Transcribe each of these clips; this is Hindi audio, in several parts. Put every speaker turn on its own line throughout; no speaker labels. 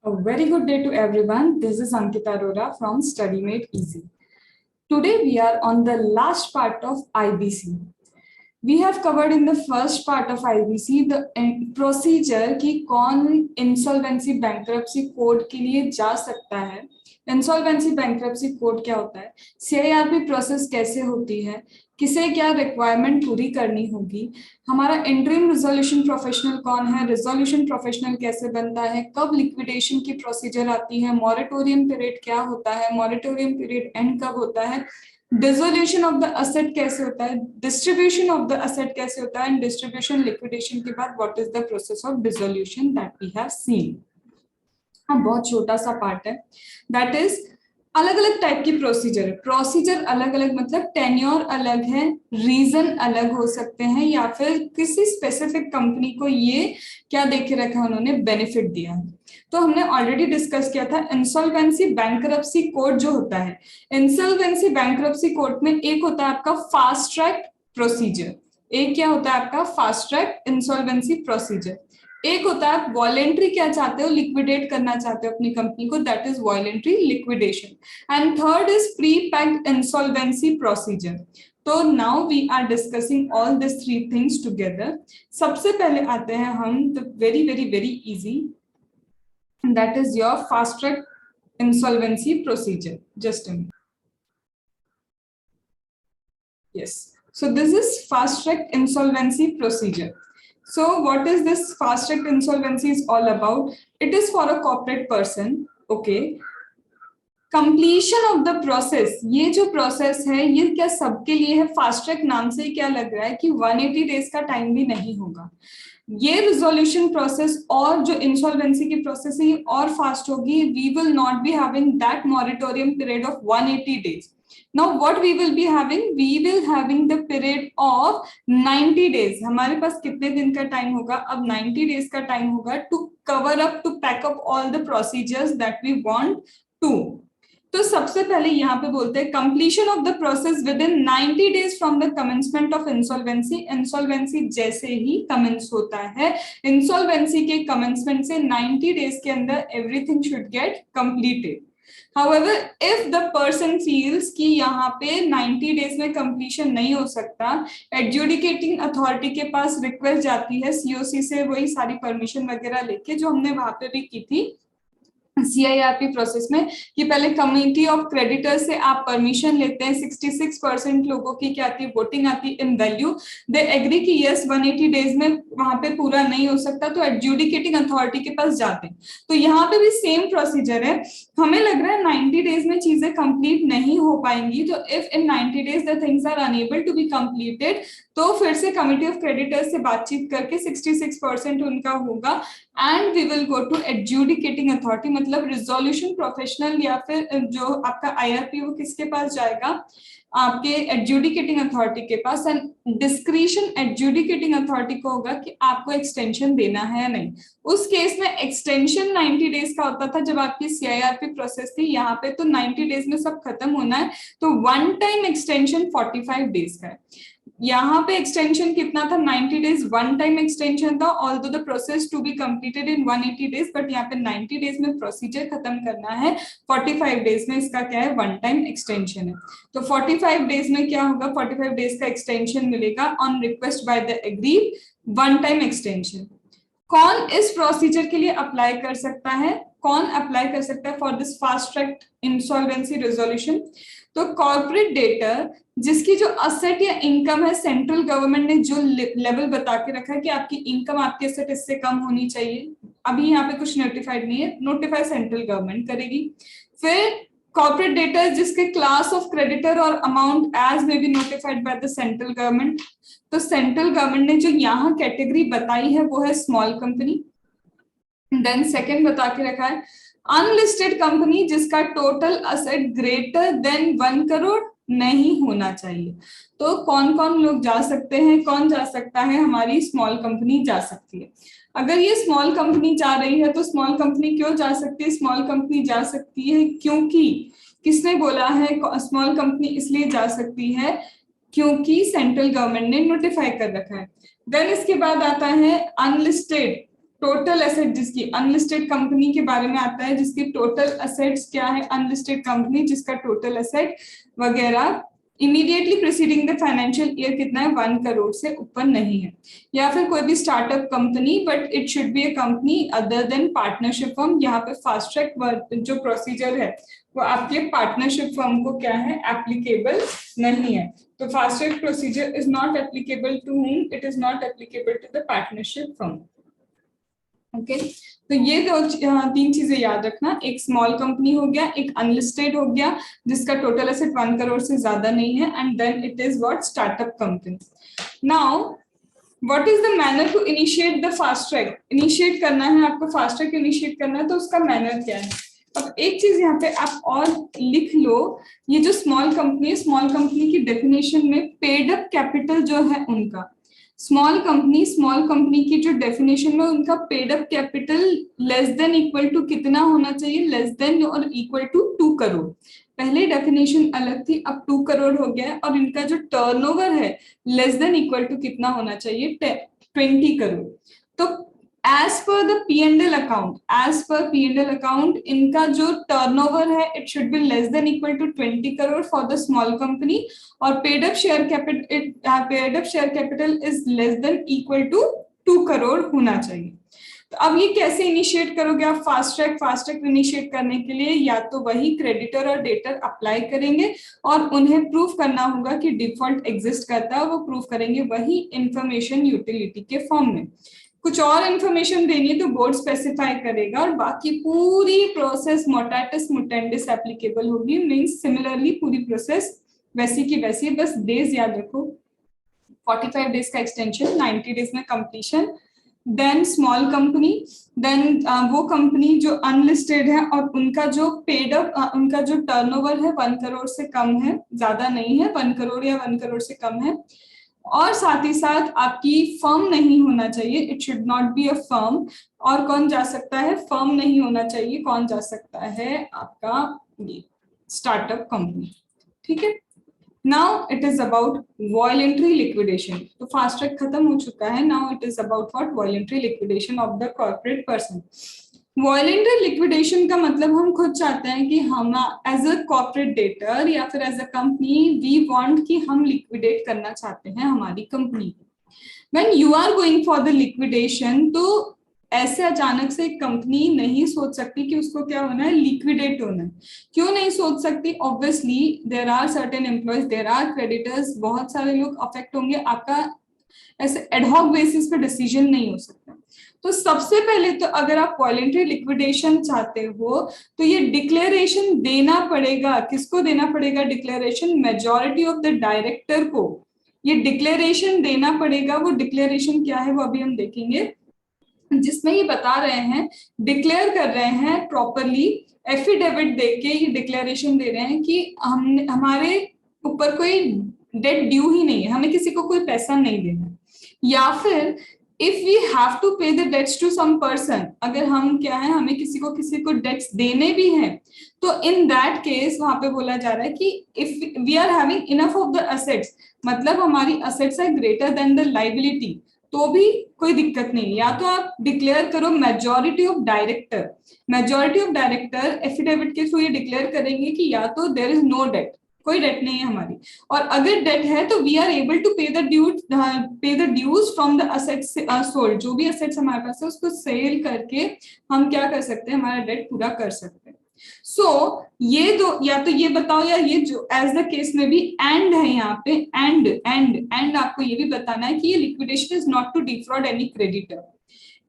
A very good day to everyone. This is Ankita Arora from StudyMate Easy. Today we are on the last part of IBC. We have covered in the first part of IBC the procedure कि कौन insolvency bankruptcy कोड के लिए जा सकता है, इंसॉल्वेंसी बैंक्रप्सी कोड क्या होता है, सीआईआरपी प्रोसेस कैसे होती है, किसे क्या रिक्वायरमेंट पूरी करनी होगी, हमारा इंटरिम रिजोल्यूशन प्रोफेशनल कौन है, रिजोल्यूशन प्रोफेशनल कैसे बनता है, कब लिक्विडेशन की प्रोसीजर आती है, मॉरेटोरियम पीरियड क्या होता है, मॉरेटोरियम पीरियड एंड कब होता है, डिसोल्यूशन ऑफ द असेट कैसे होता है, डिस्ट्रीब्यूशन ऑफ द असेट कैसे होता है, एंड डिस्ट्रीब्यूशन लिक्विडेशन के बाद what is the process of dissolution that we have seen. हाँ, बहुत छोटा सा पार्ट है, दैट इज अलग अलग टाइप की प्रोसीजर है। प्रोसीजर अलग अलग मतलब टेन्योर अलग है, रीजन अलग हो सकते हैं, या फिर किसी स्पेसिफिक कंपनी को ये क्या देखे रखा है उन्होंने बेनिफिट दिया है। तो हमने ऑलरेडी डिस्कस किया था इंसॉल्वेंसी बैंक्रप्सी कोड जो होता है, इंसॉल्वेंसी बैंक्रप्सी कोड में एक होता है आपका फास्ट ट्रैक प्रोसीजर, एक क्या होता है आपका फास्ट ट्रैक इंसॉल्वेंसी प्रोसीजर, एक होता है आप वॉलेंट्री क्या चाहते हो, लिक्विडेट करना चाहते हो अपनी कंपनी को, that is voluntary liquidation, and third is pre packed insolvency procedure. तो now we are discussing all this three things together. सबसे पहले आते हैं हम the very very very easy, that is your fast track insolvency procedure. Just a minute. Yes, so this is fast track insolvency procedure. So what is this fast track insolvency is all about? It is for a corporate person, okay? Completion of the process, ये जो प्रोसेस है ये क्या सबके लिए है? फास्ट ट्रैक नाम से ही क्या लग रहा है कि 180 डेज का टाइम भी नहीं होगा। ये रिजोल्यूशन प्रोसेस और जो इंसॉल्वेंसी की प्रोसेस है ये और फास्ट होगी। We will not be having that moratorium period of 180 days. Now what we will be having? We will having the period of 90 days. हमारे पास कितने दिन का टाइम होगा? अब 90 days का टाइम होगा to cover up, to pack up all the procedures that we want to. तो सबसे पहले यहाँ पे बोलते हैं completion of the process with in 90 days from the commencement of insolvency. Insolvency जैसे ही कमेंस होता है, इंसॉल्वेंसी के कमेंसमेंट से 90 days के अंदर everything should get completed. However, if the person feels कि यहाँ पे 90 days में completion नहीं हो सकता, adjudicating authority के पास रिक्वेस्ट जाती है COC से, वही सारी परमिशन वगैरह लेके जो हमने वहां पे भी की थी सीआईआरपी प्रोसेस में, कि पहले कमिटी ऑफ क्रेडिटर्स से आप परमिशन लेते हैं। 66% लोगों की क्या आती है, वोटिंग आती है इन वैल्यू, दे एग्री कि यस 180 डेज में वहां पे पूरा नहीं हो सकता, तो एडजुडिकेटिंग अथॉरिटी के पास जाते हैं। तो यहाँ पे भी सेम प्रोसीजर है। हमें लग रहा है 90 डेज में चीजें कंप्लीट नहीं हो पाएंगी, तो if in 90 days the things are unable to be completed, तो फिर से कमिटी ऑफ क्रेडिटर्स से बातचीत करके 66% उनका होगा, and we will go to adjudicating authority, मतलब रिजोल्यूशन प्रोफेशनल या फिर जो आपका आईआरपी वो किसके पास जाएगा, आपके एडजुडिकेटिंग अथॉरिटी के पास, एंड डिस्क्रिशन एडजुडिकेटिंग अथॉरिटी को होगा कि आपको एक्सटेंशन देना है या नहीं। उस केस में एक्सटेंशन 90 डेज का होता था जब आपकी सीआईआरपी प्रोसेस थी, यहाँ पे तो 90 डेज में सब खत्म होना है, तो वन टाइम एक्सटेंशन 45 डेज का है। यहाँ पे एक्सटेंशन कितना था, 90 डेज वन टाइम एक्सटेंशन था, although the process to be completed in 180 days, but यहाँ पे 90 डेज में प्रोसीजर खत्म करना है, 45 डेज में इसका क्या है, वन टाइम एक्सटेंशन है। तो 45 डेज में क्या होगा, 45 डेज का एक्सटेंशन मिलेगा on request by the agreed one time extension. कौन इस प्रोसीजर के लिए अप्लाई कर सकता है, कौन अप्लाई कर सकता है for this fast track insolvency resolution? तो कॉर्पोरेट डेटर जिसकी जो असेट या इनकम है, सेंट्रल गवर्नमेंट ने जो लेवल बता के रखा है कि आपकी इनकम आपके असेट इससे कम होनी चाहिए, अभी यहाँ पे कुछ नोटिफाइड नहीं है, नोटिफाई सेंट्रल गवर्नमेंट करेगी। फिर कॉर्पोरेट डेटर जिसके क्लास ऑफ क्रेडिटर और अमाउंट एज में be notified by the central government. तो सेंट्रल गवर्नमेंट ने जो यहाँ कैटेगरी बताई है वो है स्मॉल कंपनी। देन सेकेंड बता के रखा है अनलिस्टेड कंपनी जिसका total asset greater than 1 crore नहीं होना चाहिए। तो कौन कौन लोग जा सकते हैं, कौन जा सकता है, हमारी स्मॉल कंपनी जा सकती है। अगर ये स्मॉल कंपनी जा रही है तो स्मॉल कंपनी क्यों जा सकती है, स्मॉल कंपनी जा सकती है क्योंकि किसने बोला है स्मॉल कंपनी इसलिए जा सकती है, क्योंकि सेंट्रल गवर्नमेंट ने नोटिफाई कर रखा है। देन इसके बाद आता है अनलिस्टेड टोटल एसेट जिसकी, अनलिस्टेड कंपनी के बारे में आता है जिसकी टोटल एसेट्स क्या है, अनलिस्टेड कंपनी जिसका टोटल एसेट वगैरह immediately preceding the financial year कितना है, 1 करोड़ से ऊपर नहीं है। या फिर कोई भी startup company, but it should be a company other than partnership firm. यहाँ पे फास्ट ट्रैक जो प्रोसीजर है वो आपके पार्टनरशिप फर्म को क्या है, एप्लीकेबल नहीं है। तो fast track procedure is not applicable to whom, it is not applicable to the partnership firm. Okay, तो ये दो 3 चीजें याद रखना, एक स्मॉल कंपनी हो गया, एक अनलिस्टेड हो गया जिसका टोटल एसेट 1 करोड़ से ज्यादा नहीं है, and then it is what, startup company. Now what is the manner to initiate the fast track, initiate करना है आपको फास्ट ट्रैक इनिशिएट करना है तो उसका मैनर क्या है। अब एक चीज यहाँ पे आप और लिख लो, ये जो स्मॉल कंपनी है, स्मॉल कंपनी की डेफिनेशन में पेड अप कैपिटल जो है उनका, स्मॉल कंपनी की जो डेफिनेशन में उनका paid up capital less than equal to कितना होना चाहिए, लेस देन और इक्वल टू 2 करोड़। पहले डेफिनेशन अलग थी, अब 2 करोड़ हो गया है, और इनका जो टर्नओवर है लेस देन इक्वल टू कितना होना चाहिए, 20 करोड़। तो as per the P&L account, as per P&L account इनका जो टर्नओवर है it should be less than equal to 20 crore for the small company, और paid up share capital is less than equal to 2 crore होना चाहिए। तो अब ये कैसे इनिशिएट करोगे आप फास्ट ट्रैक इनिशिएट करने के लिए, या तो वही क्रेडिटर और डेटर अप्लाई करेंगे और उन्हें प्रूफ करना होगा कि डिफॉल्ट एग्जिस्ट करता है, वो प्रूफ करेंगे वही इंफॉर्मेशन यूटिलिटी के फॉर्म में। कुछ और इन्फॉर्मेशन देनी है तो बोर्ड स्पेसिफाई करेगा, और बाकी पूरी प्रोसेस मोटाटिस मुटेंडिस एप्लीकेबल होगी, मींस सिमिलरली पूरी प्रोसेस वैसी की वैसी, बस डेज याद रखो, 45 डेज का एक्सटेंशन, 90 डेज में completion. Then small company, then वो कंपनी जो अनलिस्टेड है और उनका जो पेड अप, उनका जो टर्नओवर है 1 करोड़ से कम है, ज्यादा नहीं है, 1 करोड़ या 1 करोड़ से कम है, और साथ ही साथ आपकी फर्म नहीं होना चाहिए, it should not be a firm. और कौन जा सकता है, फर्म नहीं होना चाहिए, कौन जा सकता है, आपका ये स्टार्टअप कंपनी। ठीक है, now it is about voluntary liquidation. तो फास्ट ट्रैक खत्म हो चुका है, now it is about what, voluntary liquidation of the corporate person. Voluntary liquidation का मतलब हम खुद चाहते हैं कि हम एज अ कॉर्पोरेट डेटर या फिर as a company we want कि हम लिक्विडेट करना चाहते हैं हमारी company. When you are going for the liquidation, तो ऐसे अचानक से कंपनी नहीं सोच सकती कि उसको क्या होना है, लिक्विडेट होना है। क्यों नहीं सोच सकती, obviously there are certain employees, there are creditors, बहुत सारे लोग अफेक्ट होंगे, आपका ऐसे एडहॉक बेसिस पे डिसीजन नहीं हो सकता। तो सबसे पहले तो अगर आप वॉलंटरी लिक्विडेशन चाहते हो तो ये डिक्लेरेशन देना पड़ेगा, किसको देना पड़ेगा declaration, majority of the director को ये डिक्लेरेशन देना पड़ेगा। वो डिक्लेरेशन क्या है वो अभी हम देखेंगे, जिसमें ये बता रहे हैं, डिक्लेयर कर रहे हैं प्रॉपरली, एफिडेविट देके ये डिक्लेरेशन दे रहे हैं कि हम हमारे ऊपर कोई डेट ड्यू ही नहीं है, हमें किसी को कोई पैसा नहीं देना। या फिर if we have to pay the debts to some person, अगर हम क्या है हमें किसी को डेट्स देने भी हैं, तो इन दैट केस वहां पे बोला जा रहा है कि if we are having enough of the assets, मतलब हमारी असेट्स है ग्रेटर देन द लाइबिलिटी, तो भी कोई दिक्कत नहीं। या तो आप डिक्लेयर करो majority of director, majority of director affidavit के थ्रू ये डिक्लेयर करेंगे कि या तो देयर इज नो डेट, कोई डेट नहीं है हमारी, और अगर डेट है तो we are able to pay the dues from the assets sold, जो भी असेट्स हमारे पास है उसको सेल करके हम क्या कर सकते हैं, हमारा डेट पूरा कर सकते हैं। सो ये दो, या तो ये बताओ, या ये जो एज द केस में भी एंड है यहाँ पे, एंड आपको ये भी बताना है कि ये liquidation is not to defraud any creditor.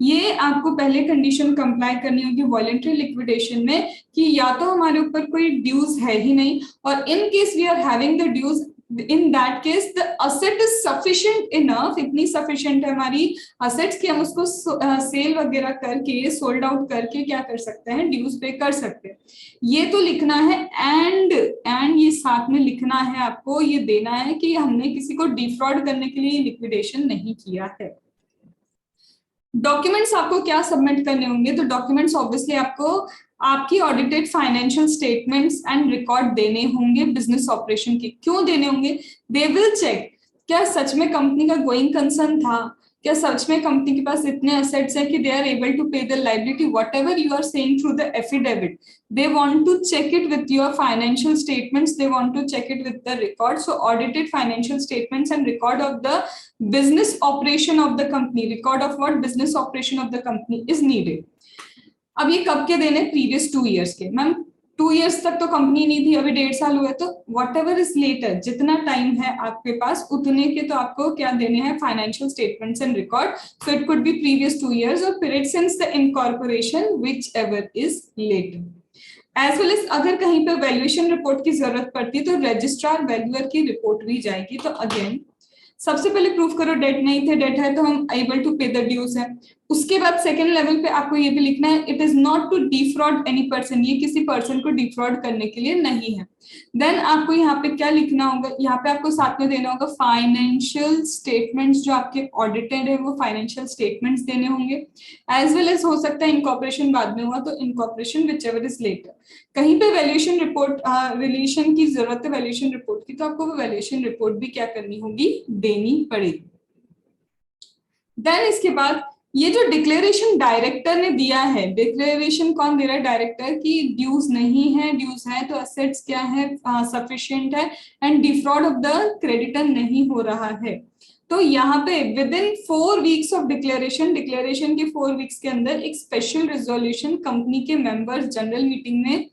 ये आपको पहले कंडीशन कंप्लाई करनी होगी वॉलंटरी लिक्विडेशन में कि या तो हमारे ऊपर कोई ड्यूज है ही नहीं, और in case we are having the dues, in that case the asset is sufficient enough, इतनी सफिशिएंट है हमारी असेट्स कि हम उसको सेल वगैरह करके, सोल्ड आउट करके क्या कर सकते हैं, ड्यूज पे कर सकते हैं। ये तो लिखना है, एंड ये साथ में लिखना है आपको, ये देना है कि हमने किसी को डिफ्रॉड करने के लिए लिक्विडेशन नहीं किया है। डॉक्यूमेंट्स आपको क्या सबमिट करने होंगे, तो डॉक्यूमेंट्स ऑब्वियसली आपको आपकी audited financial statements and record देने होंगे बिजनेस ऑपरेशन के। क्यों देने होंगे, दे विल चेक क्या सच में कंपनी का गोइंग कंसर्न था, क्या सच में कंपनी के पास इतने एसेट्स हैं कि they are able to pay the liability whatever you are saying through the affidavit, they want to check it with your financial statements, they want to check it with the record. So audited financial statements and record of the business operation of the company, record of what business operation of the company is needed. अब ये कब के देने? प्रीवियस 2 years के। मैम 2 years तक तो कंपनी नहीं थी, अभी 1.5 साल हुए, तो वट एवर इज लेटर, जितना टाइम है आपके पास उतने के तो आपको क्या देने हैं? Financial statements and record. So it could be previous 2 years और period since the incorporation whichever is later. As well as अगर कहीं पे वैल्यूएशन रिपोर्ट की जरूरत पड़ती है तो रजिस्ट्रार वैल्यूअर की रिपोर्ट भी जाएगी। तो अगेन सबसे पहले प्रूफ करो डेट नहीं थे, डेट है तो हम able to pay the dues है। उसके बाद सेकंड लेवल पे आपको ये भी लिखना है, it is not to defraud any person, ये किसी पर्सन को डिफ्रॉड करने के लिए नहीं है। देन आपको यहाँ पे क्या लिखना होगा? यहाँ पे आपको साथ में देना होगा फाइनेंशियल स्टेटमेंट्स, जो आपके ऑडिटेड है वो फाइनेंशियल स्टेटमेंट्स देने होंगे। एज वेल एज हो सकता है इनकॉर्पोरेशन बाद में हुआ तो incorporation whichever is later. कहीं पे वैल्यूएशन रिपोर्ट वैल्यूएशन की जरूरत है वैल्यूएशन रिपोर्ट की, तो आपको वो वैल्यूएशन रिपोर्ट भी क्या करनी होगी? देनी पड़ेगी। देन इसके बाद ये जो डिक्लेरेशन डायरेक्टर ने दिया है, डिक्लेरेशन कौन दे रहा है? डायरेक्टर, की ड्यूज नहीं है, ड्यूज है तो असेट्स क्या है? सफिशिएंट है and defraud of the creditor नहीं हो रहा है। तो यहाँ पे within 4 weeks of declaration, declaration के 4 weeks के अंदर एक स्पेशल रेजोल्यूशन कंपनी के मेंबर्स जनरल मीटिंग में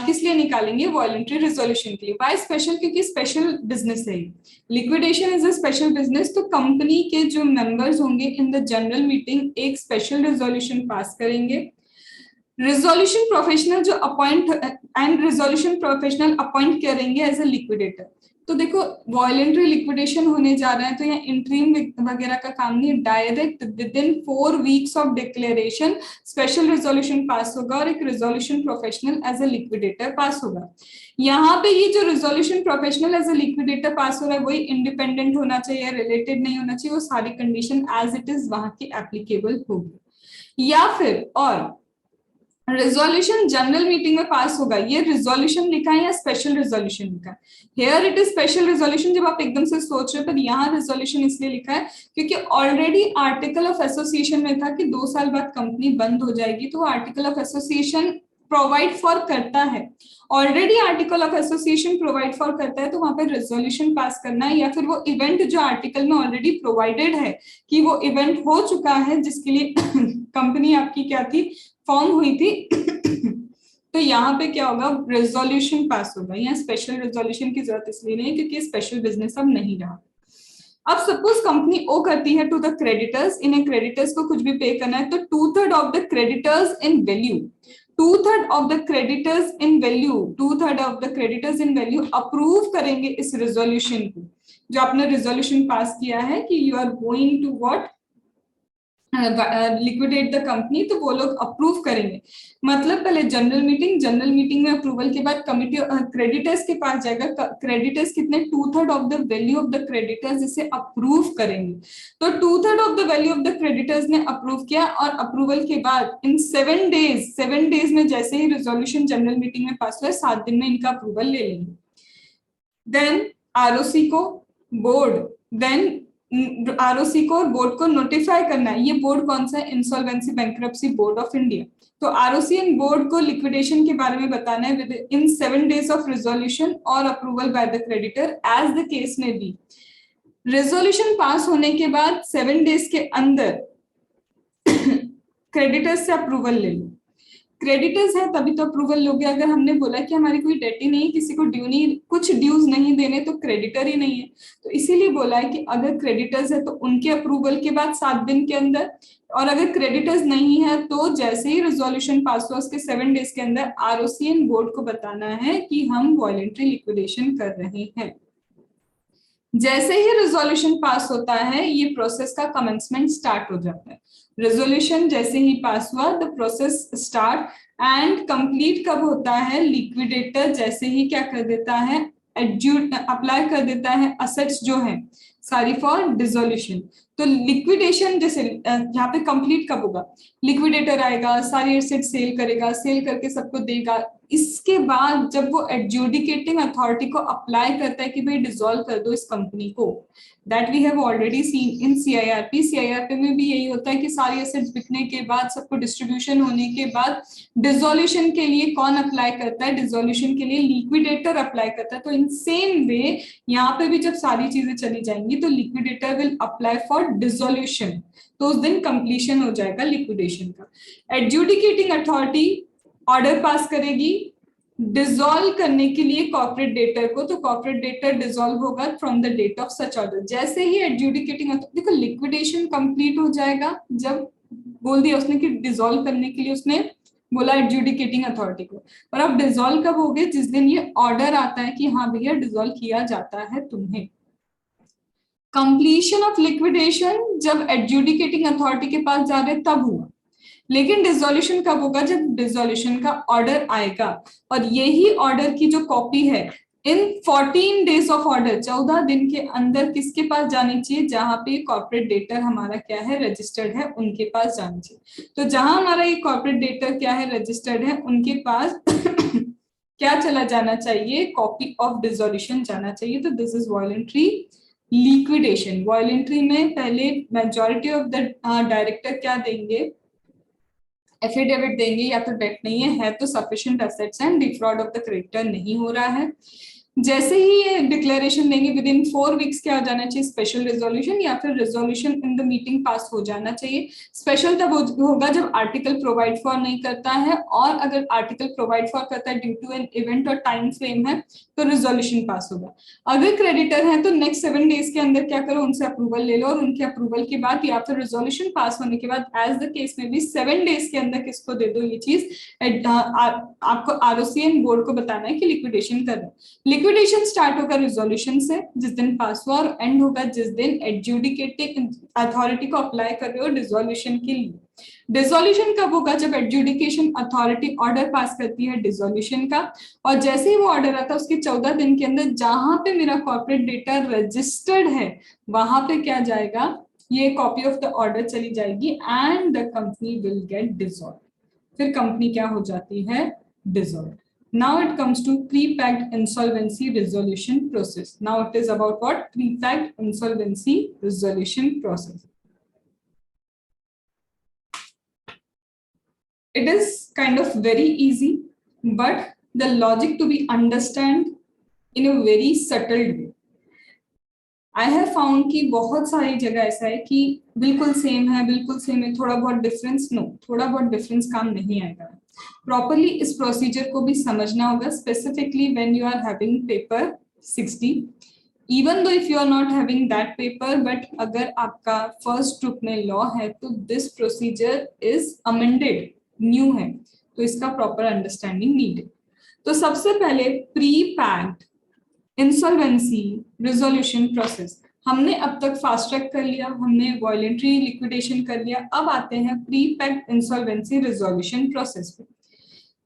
किस लिए निकालेंगे? वॉलंटरी रेजोल्यूशन के लिए। Why special? क्योंकि स्पेशल बिजनेस है, liquidation is a special business. तो कंपनी के जो मेंबर्स होंगे इन द जनरल मीटिंग एक स्पेशल रेजोल्यूशन पास करेंगे। रेजोल्यूशन प्रोफेशनल जो appoint and resolution professional appoint करेंगे एज अ लिक्विडेटर। तो देखो वॉलंटरी लिक्विडेशन होने जा रहा है तो यहाँ इंट्रीम वगैरह का काम नहीं, direct within 4 weeks of declaration special resolution pass होगा और एक resolution professional as a liquidator pass होगा। यहाँ पे ये जो resolution professional as a liquidator pass हो रहा है वही इंडिपेंडेंट होना चाहिए, रिलेटेड नहीं होना चाहिए, वो सारी कंडीशन एज इट इज वहां की एप्लीकेबल होगी। या फिर और रेजोल्यूशन जनरल मीटिंग में पास होगा, ये रेजोल्यूशन लिखा है या स्पेशल रेजोल्यूशन लिखा है? Here it is special resolution. जब आप एकदम से सोच रहे हो, पर यहाँ रेजोल्यूशन इसलिए लिखा है क्योंकि ऑलरेडी आर्टिकल ऑफ एसोसिएशन में था कि 2 साल बाद कंपनी बंद हो जाएगी, तो article of association provide for करता है, already article of association provide for करता है, तो वहां पर रेजोल्यूशन पास करना है। या फिर वो इवेंट जो आर्टिकल में ऑलरेडी प्रोवाइडेड है कि वो इवेंट हो चुका है जिसके लिए कंपनी आपकी क्या थी? फॉर्म हुई थी। तो यहाँ पे क्या होगा? रेजोल्यूशन पास होगा। यहाँ स्पेशल रेजोल्यूशन की जरूरत इसलिए नहीं क्योंकि स्पेशल बिजनेस अब नहीं रहा। अब सपोज कंपनी ओ करती है टू द क्रेडिटर्स, इन्हें क्रेडिटर्स को कुछ भी पे करना है, तो 2/3 of the creditors in value, 2/3 of the creditors in value, 2/3 of the creditors in value approve करेंगे इस रेजोल्यूशन को, जो आपने रेजोल्यूशन पास किया है कि you are going to what liquidate the company, तो वो लोग अप्रूव करेंगे। मतलब पहले जनरल मीटिंग में अप्रूवल के बाद कमिटी क्रेडिटर्स के पास जाएगा, क्रेडिटर्स कितने? 2/3 of the value of the creditors इसे अप्रूव करेंगे। तो 2/3 of the value of the creditors ने अप्रूव किया और अप्रूवल के बाद इन 7 डेज में जैसे ही रेजोल्यूशन जनरल मीटिंग में पास हुआ 7 दिन में इनका अप्रूवल ले लेंगे। देन आरओसी को बोर्ड, देन आरओसी को और बोर्ड को नोटिफाई करना है। ये बोर्ड कौन सा है? Insolvency bankruptcy board of India. तो आरओसी एंड बोर्ड को लिक्विडेशन के बारे में बताना है within 7 days of resolution और approval by the creditor as the case में बी। रेजोल्यूशन पास होने के बाद 7 days के अंदर क्रेडिटर्स से अप्रूवल ले लो। क्रेडिटर्स है तभी तो अप्रूवल लोगे। अगर हमने बोला कि हमारी कोई डेट ही नहीं, किसी को ड्यू नहीं, कुछ ड्यूज नहीं देने, तो क्रेडिटर ही नहीं है। तो इसीलिए बोला है कि अगर क्रेडिटर्स है तो उनके अप्रूवल के बाद 7 दिन के अंदर, और अगर क्रेडिटर्स नहीं है तो जैसे ही रेजोल्यूशन पास हुआ उसके 7 days के अंदर आरओसी एंड बोर्ड को बताना है कि हम वॉलंटरी लिक्विडेशन कर रहे हैं। जैसे ही रेजोल्यूशन पास होता है ये प्रोसेस का कमेंसमेंट स्टार्ट हो जाता है। रेजोल्यूशन जैसे ही पास हुआ the process start and complete कब होता है? लिक्विडेटर जैसे ही क्या कर देता है? अप्लाई कर देता है असेट्स जो है सारी फॉर डिसोल्यूशन। तो लिक्विडेशन जैसे यहाँ पे कंप्लीट कब होगा, लिक्विडेटर आएगा, सारी एसेट सेल करेगा, सेल करके सबको देगा, इसके बाद जब वो एडजुडिकेटिंग अथॉरिटी को अप्लाई करता है कि भाई डिसॉल्व कर दो इस कंपनी को, that we have already seen in CIRP. CIRP में भी यही होता है कि सारी एसेट्स बिकने के बाद, सबको डिस्ट्रीब्यूशन होने के बाद डिसोल्यूशन के लिए कौन अप्लाई करता है, डिसोल्यूशन के लिए लिक्विडेटर अप्लाई करता है। तो इन सेम वे यहाँ पे भी जब सारी चीजें चली जाएंगी तो liquidator will apply for dissolution, तो उस दिन कंप्लीशन हो जाएगा लिक्विडेशन का। एडजुडिकेटिंग अथॉरिटी ऑर्डर पास करेगी डिसॉल्व करने के लिए कॉर्पोरेट डेटर को, तो कॉर्पोरेट डेटर डिसॉल्व होगा from the date of such order. जैसे ही एडजुडिकेटिंग, देखो लिक्विडेशन कंप्लीट हो जाएगा जब बोल दिया उसने कि डिसॉल्व करने के लिए उसने बोला एडजुडिकेटिंग अथॉरिटी को, और अब डिसॉल्व कब हो गए, जिस दिन ये ऑर्डर आता है कि हाँ भैया डिसॉल्व किया जाता है तुम्हें। कंप्लीशन ऑफ लिक्विडेशन जब एडजुडिकेटिंग अथॉरिटी के पास जा रहे तब हुआ, लेकिन डिसोल्यूशन कब होगा, जब डिसोल्यूशन का ऑर्डर आएगा, और यही ऑर्डर की जो कॉपी है इन 14 डेज ऑफ ऑर्डर, 14 दिन के अंदर किसके पास जानी चाहिए, जहां पे कॉर्पोरेट डेटर हमारा क्या है रजिस्टर्ड है उनके पास जानी चाहिए। तो जहां हमारा ये कॉर्पोरेट डेटर क्या है रजिस्टर्ड है उनके पास क्या चला जाना चाहिए, कॉपी ऑफ डिसोल्यूशन जाना चाहिए। तो this is voluntary liquidation. Voluntary में पहले मेजॉरिटी ऑफ द डायरेक्टर क्या देंगे, एफिडेविट देंगे या तो डेट नहीं है तो sufficient assets and defraud of the creditor नहीं हो रहा है। जैसे ही ये डिक्लेरेशन देंगे विद इन 4 वीक्स क्या हो जाना चाहिए, स्पेशल रेजोल्यूशन या फिर रेजोल्यूशन इन द मीटिंग पास हो जाना चाहिए। स्पेशल तब होगा जब आर्टिकल प्रोवाइड फॉर नहीं करता है, और अगर आर्टिकल प्रोवाइड फॉर करता है ड्यू टू एन इवेंट और टाइम फ्रेम है तो रेजोल्यूशन पास होगा। अगर क्रेडिटर है तो नेक्स्ट 7 डेज के अंदर क्या करो, उनसे अप्रूवल ले लो, और उनके अप्रूवल के बाद या फिर रेजोल्यूशन पास होने के बाद एज द केस में भी 7 डेज के अंदर किसको दे दो ये चीज, आपको आरओसीएन बोर्ड को बताना है कि लिक्विडेशन कर रहे हैं। लिक्विडेशन स्टार्ट होगा रिजोल्यूशन से जिस दिन पास हुआ, और एंड होगा जिस दिन एडजुडिकेटिंग अथॉरिटी को अप्लाई कर रहे हो डिसोल्यूशन के लिए। डिसोल्यूशन कब होगा, जब एडजुडिकेशन अथॉरिटी ऑर्डर पास करती है डिसोल्यूशन का, और जैसे ही वो ऑर्डर आता है उसके 14 दिन के अंदर जहां पे मेरा कॉर्पोरेट डेटा रजिस्टर्ड है वहां पे क्या जाएगा, ये कॉपी ऑफ द ऑर्डर चली जाएगी and the company will get dissolve. फिर कंपनी क्या हो जाती है, dissolve. Now it comes to pre-packed insolvency resolution process. Now it is about what? Pre-packed insolvency resolution process. It is kind of very easy, but the logic to be understand in a very subtle way. I have found कि बहुत सारी जगह ऐसा है कि बिल्कुल सेम है, बिल्कुल सेम है, थोड़ा बहुत डिफरेंस, नो, थोड़ा बहुत डिफरेंस काम नहीं आएगा। प्रॉपरली इस प्रोसीजर को भी समझना होगा, specifically when you are having paper 60, even though if you are not having that paper, but अगर आपका फर्स्ट ग्रुप में लॉ है तो this procedure is amended, new है, तो इसका प्रॉपर अंडरस्टैंडिंग नीडेड। तो सबसे पहले pre packed insolvency resolution process, हमने अब तक फास्ट ट्रैक कर लिया, हमने वॉलंटरी लिक्विडेशन कर लिया, अब आते हैं pre packed insolvency resolution process पे।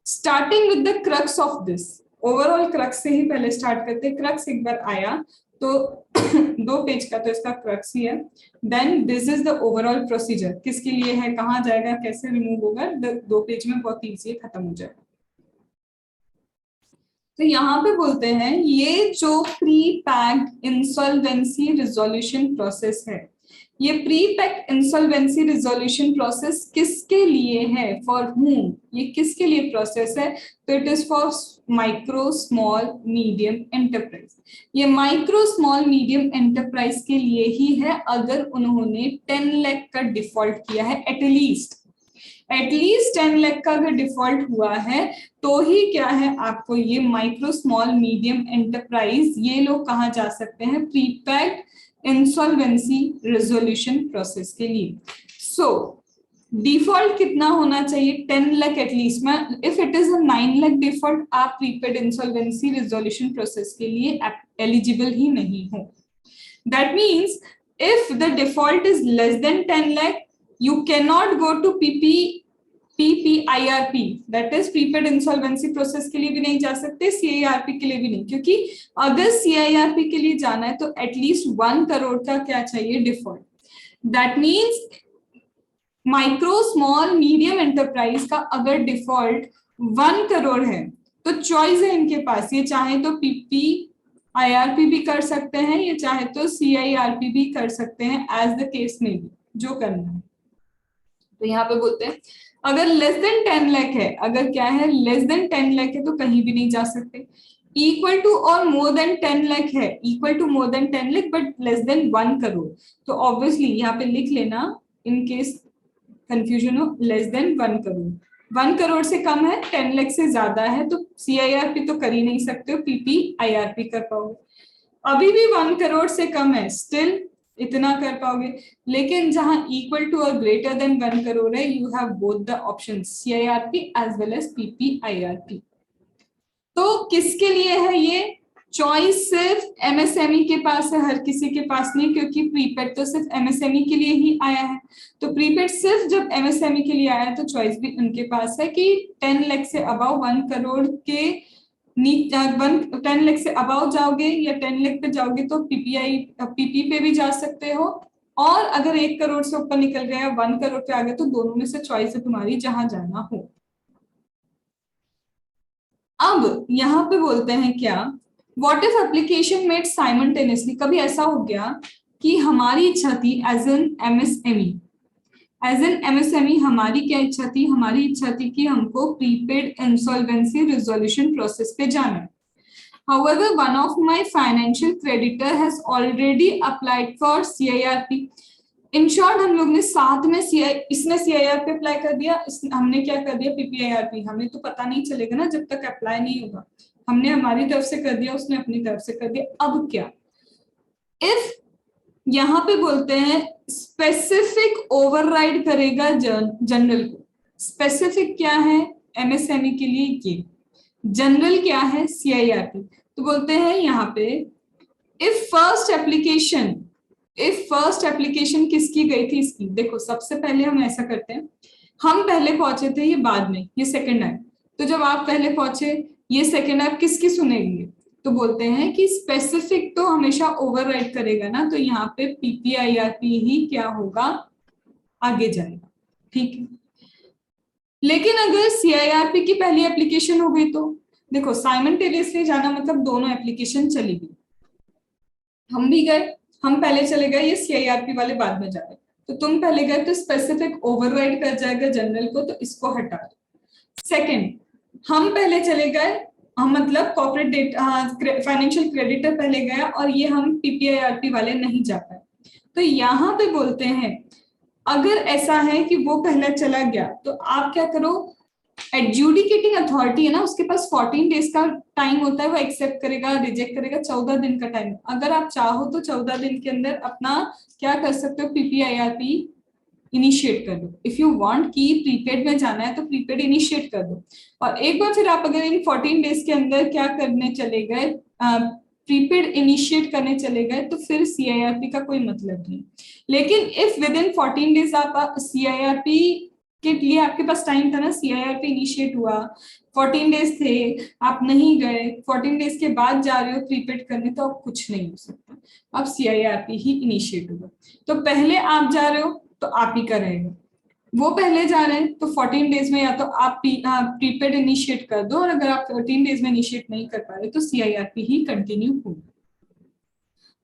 Starting with the crux of this, overall crux से ही पहले स्टार्ट करते हैं। क्रक्स एक बार आया तो 2 पेज का तो इसका क्रक्स ही है। Then this is the overall procedure, किसके लिए है, कहाँ जाएगा, कैसे रिमूव होगा, 2 पेज में बहुत ईजी है, खत्म हो जाएगा। तो यहाँ पे बोलते हैं ये जो pre packed insolvency resolution process है, ये pre packed insolvency resolution process किसके लिए है, फॉर whom, ये किसके लिए प्रोसेस है, तो it is for micro small medium enterprise. ये माइक्रो स्मॉल मीडियम एंटरप्राइज के लिए ही है अगर उन्होंने 10 लाख का डिफॉल्ट किया है, एटलीस्ट 10 लाख का अगर डिफॉल्ट हुआ है तो ही क्या है, आपको ये माइक्रो स्मॉल मीडियम एंटरप्राइज ये लोग कहाँ जा सकते हैं, pre packed insolvency resolution process के लिए। सो डिफॉल्ट कितना होना चाहिए, 10 लाख एटलीस्ट में। If it is a 9 lakh default, आप प्रीपेड इंसॉल्वेंसी रेजोल्यूशन प्रोसेस के लिए एलिजिबल ही नहीं हो। That means if the default is less then 10 lakh, you cannot go to PP PPIRP that is prepaid insolvency process के लिए भी नहीं जा सकते, CIRP के लिए भी नहीं, क्योंकि अगर CIRP के लिए जाना है तो एटलीस्ट 1 करोड़ का क्या चाहिए, default. That means micro small medium enterprise का अगर डिफॉल्ट 1 करोड़ है तो चॉइस है इनके पास, ये चाहे तो PPIRP भी कर सकते हैं, ये चाहे तो CIRP भी कर सकते हैं, एज द केस में भी जो करना है। तो यहाँ पे बोलते हैं अगर लेस देन 10 लाख है, अगर क्या है लेस देन 10 लाख है तो कहीं भी नहीं जा सकते। इक्वल टू और मोर देन 10 लाख है, equal to more than 10 lakh but less than 1 crore, तो ऑब्वियसली यहाँ पे लिख लेना इन केस कंफ्यूजन हो, लेस देन 1 करोड़। 1 करोड़ से कम है, 10 लाख से ज्यादा है तो CIRP तो कर ही नहीं सकते हो, PPIRP कर पाओगे। अभी भी 1 करोड़ से कम है, स्टिल इतना कर पाओगे, लेकिन जहां इक्वल टू और ग्रेटर देन 1 करोड़ है, you have both the option CIRP as well as PPIRP। तो किसके लिए है ये चॉइस? सिर्फ MSME के पास है, हर किसी के पास नहीं, क्योंकि प्रीपेड तो सिर्फ MSME के लिए ही आया है। तो प्रीपेड सिर्फ जब MSME के लिए आया है तो चॉइस भी उनके पास है कि 10 लाख से अबाव 1 करोड़ के 10 लाख से अबाव जाओगे या 10 लाख पे जाओगे तो PP पे भी जा सकते हो, और अगर 1 करोड़ से ऊपर निकल गया, 1 करोड़ पे आ गया, तो दोनों में से चॉइस है तुम्हारी, जहां जाना हो। अब यहाँ पे बोलते हैं क्या, what if application made simultaneously, कभी ऐसा हो गया कि हमारी इच्छा थी एज एन MSME हमारी क्या इच्छा थी, हमारी इच्छा थी कि हमको प्रीपेड इंसॉल्वेंसी रिजोल्यूशन प्रोसेस पे जाना है। However, one of my financial creditor has already applied for CIRP. In short, हम लोग ने साथ में इसने CIRP अप्लाई कर दिया, हमने क्या कर दिया PPIRP। हमें तो पता नहीं चलेगा ना जब तक अप्लाई नहीं होगा, हमने हमारी तरफ से कर दिया, उसने अपनी तरफ से कर दिया। अब क्या, इफ यहाँ पे बोलते हैं स्पेसिफिक ओवरराइड करेगा जनरल को। स्पेसिफिक क्या है MSME के लिए, ये जनरल क्या है CIRP। तो बोलते हैं यहाँ पे इफ फर्स्ट एप्लीकेशन किसकी गई थी, इसकी। देखो सबसे पहले हम ऐसा करते हैं, हम पहले पहुंचे थे, ये बाद में, ये सेकंड है, तो जब आप पहले पहुंचे, ये सेकंड ऐप किसकी सुनेगी, तो बोलते हैं कि स्पेसिफिक तो हमेशा ओवरराइड करेगा ना, तो यहाँ पे PPIRP ही क्या होगा, आगे जाएगा, ठीक है। लेकिन अगर CIRP की पहली एप्लीकेशन हो गई तो देखो साइमल्टेनियसली जाना मतलब दोनों एप्लीकेशन चली गई, हम भी गए, हम पहले चले गए, ये CIRP वाले बाद में जा रहे, तो तुम पहले गए तो स्पेसिफिक ओवरराइड कर जाएगा जनरल को, तो इसको हटा दो। सेकंड, हम पहले चले गए, हम मतलब कॉर्पोरेट डेटा फाइनेंशियल क्रेडिटर पहले गया और ये हम PPIRP वाले नहीं जा पाए, तो यहाँ पे बोलते हैं अगर ऐसा है कि वो पहले चला गया तो आप क्या करो, एडजुडिकेटिंग अथॉरिटी है ना, उसके पास 14 डेज का टाइम होता है, वो एक्सेप्ट करेगा रिजेक्ट करेगा, 14 दिन का टाइम। अगर आप चाहो तो 14 दिन के अंदर अपना क्या कर सकते हो, PPIRP इनिशिएट कर दो। इफ यू वांट कि प्रीपेड में जाना है तो प्रीपेड इनिशिएट कर दो, और एक बार फिर आप अगर इन 14 डेज के अंदर क्या करने चले गए, प्रीपेड इनिशिएट करने चले गए, तो फिर CIRP का कोई मतलब नहीं। लेकिन इफ विद इन 14 डेज आप CIRP के लिए आपके पास टाइम था ना, CIRP इनिशिएट हुआ, 14 डेज थे, आप नहीं गए, 14 डेज के बाद जा रहे हो प्रीपेड करने, तो अब कुछ नहीं हो सकता, अब CIRP ही इनिशिएट होगा। तो पहले आप जा रहे हो तो आप ही का रहेगा, वो पहले जा रहे हैं तो 14 डेज में या तो आप प्रीपेड इनिशिएट कर दो, और अगर आप 14 डेज में इनिशिएट नहीं कर पा रहे तो CIRP ही कंटिन्यू होगा।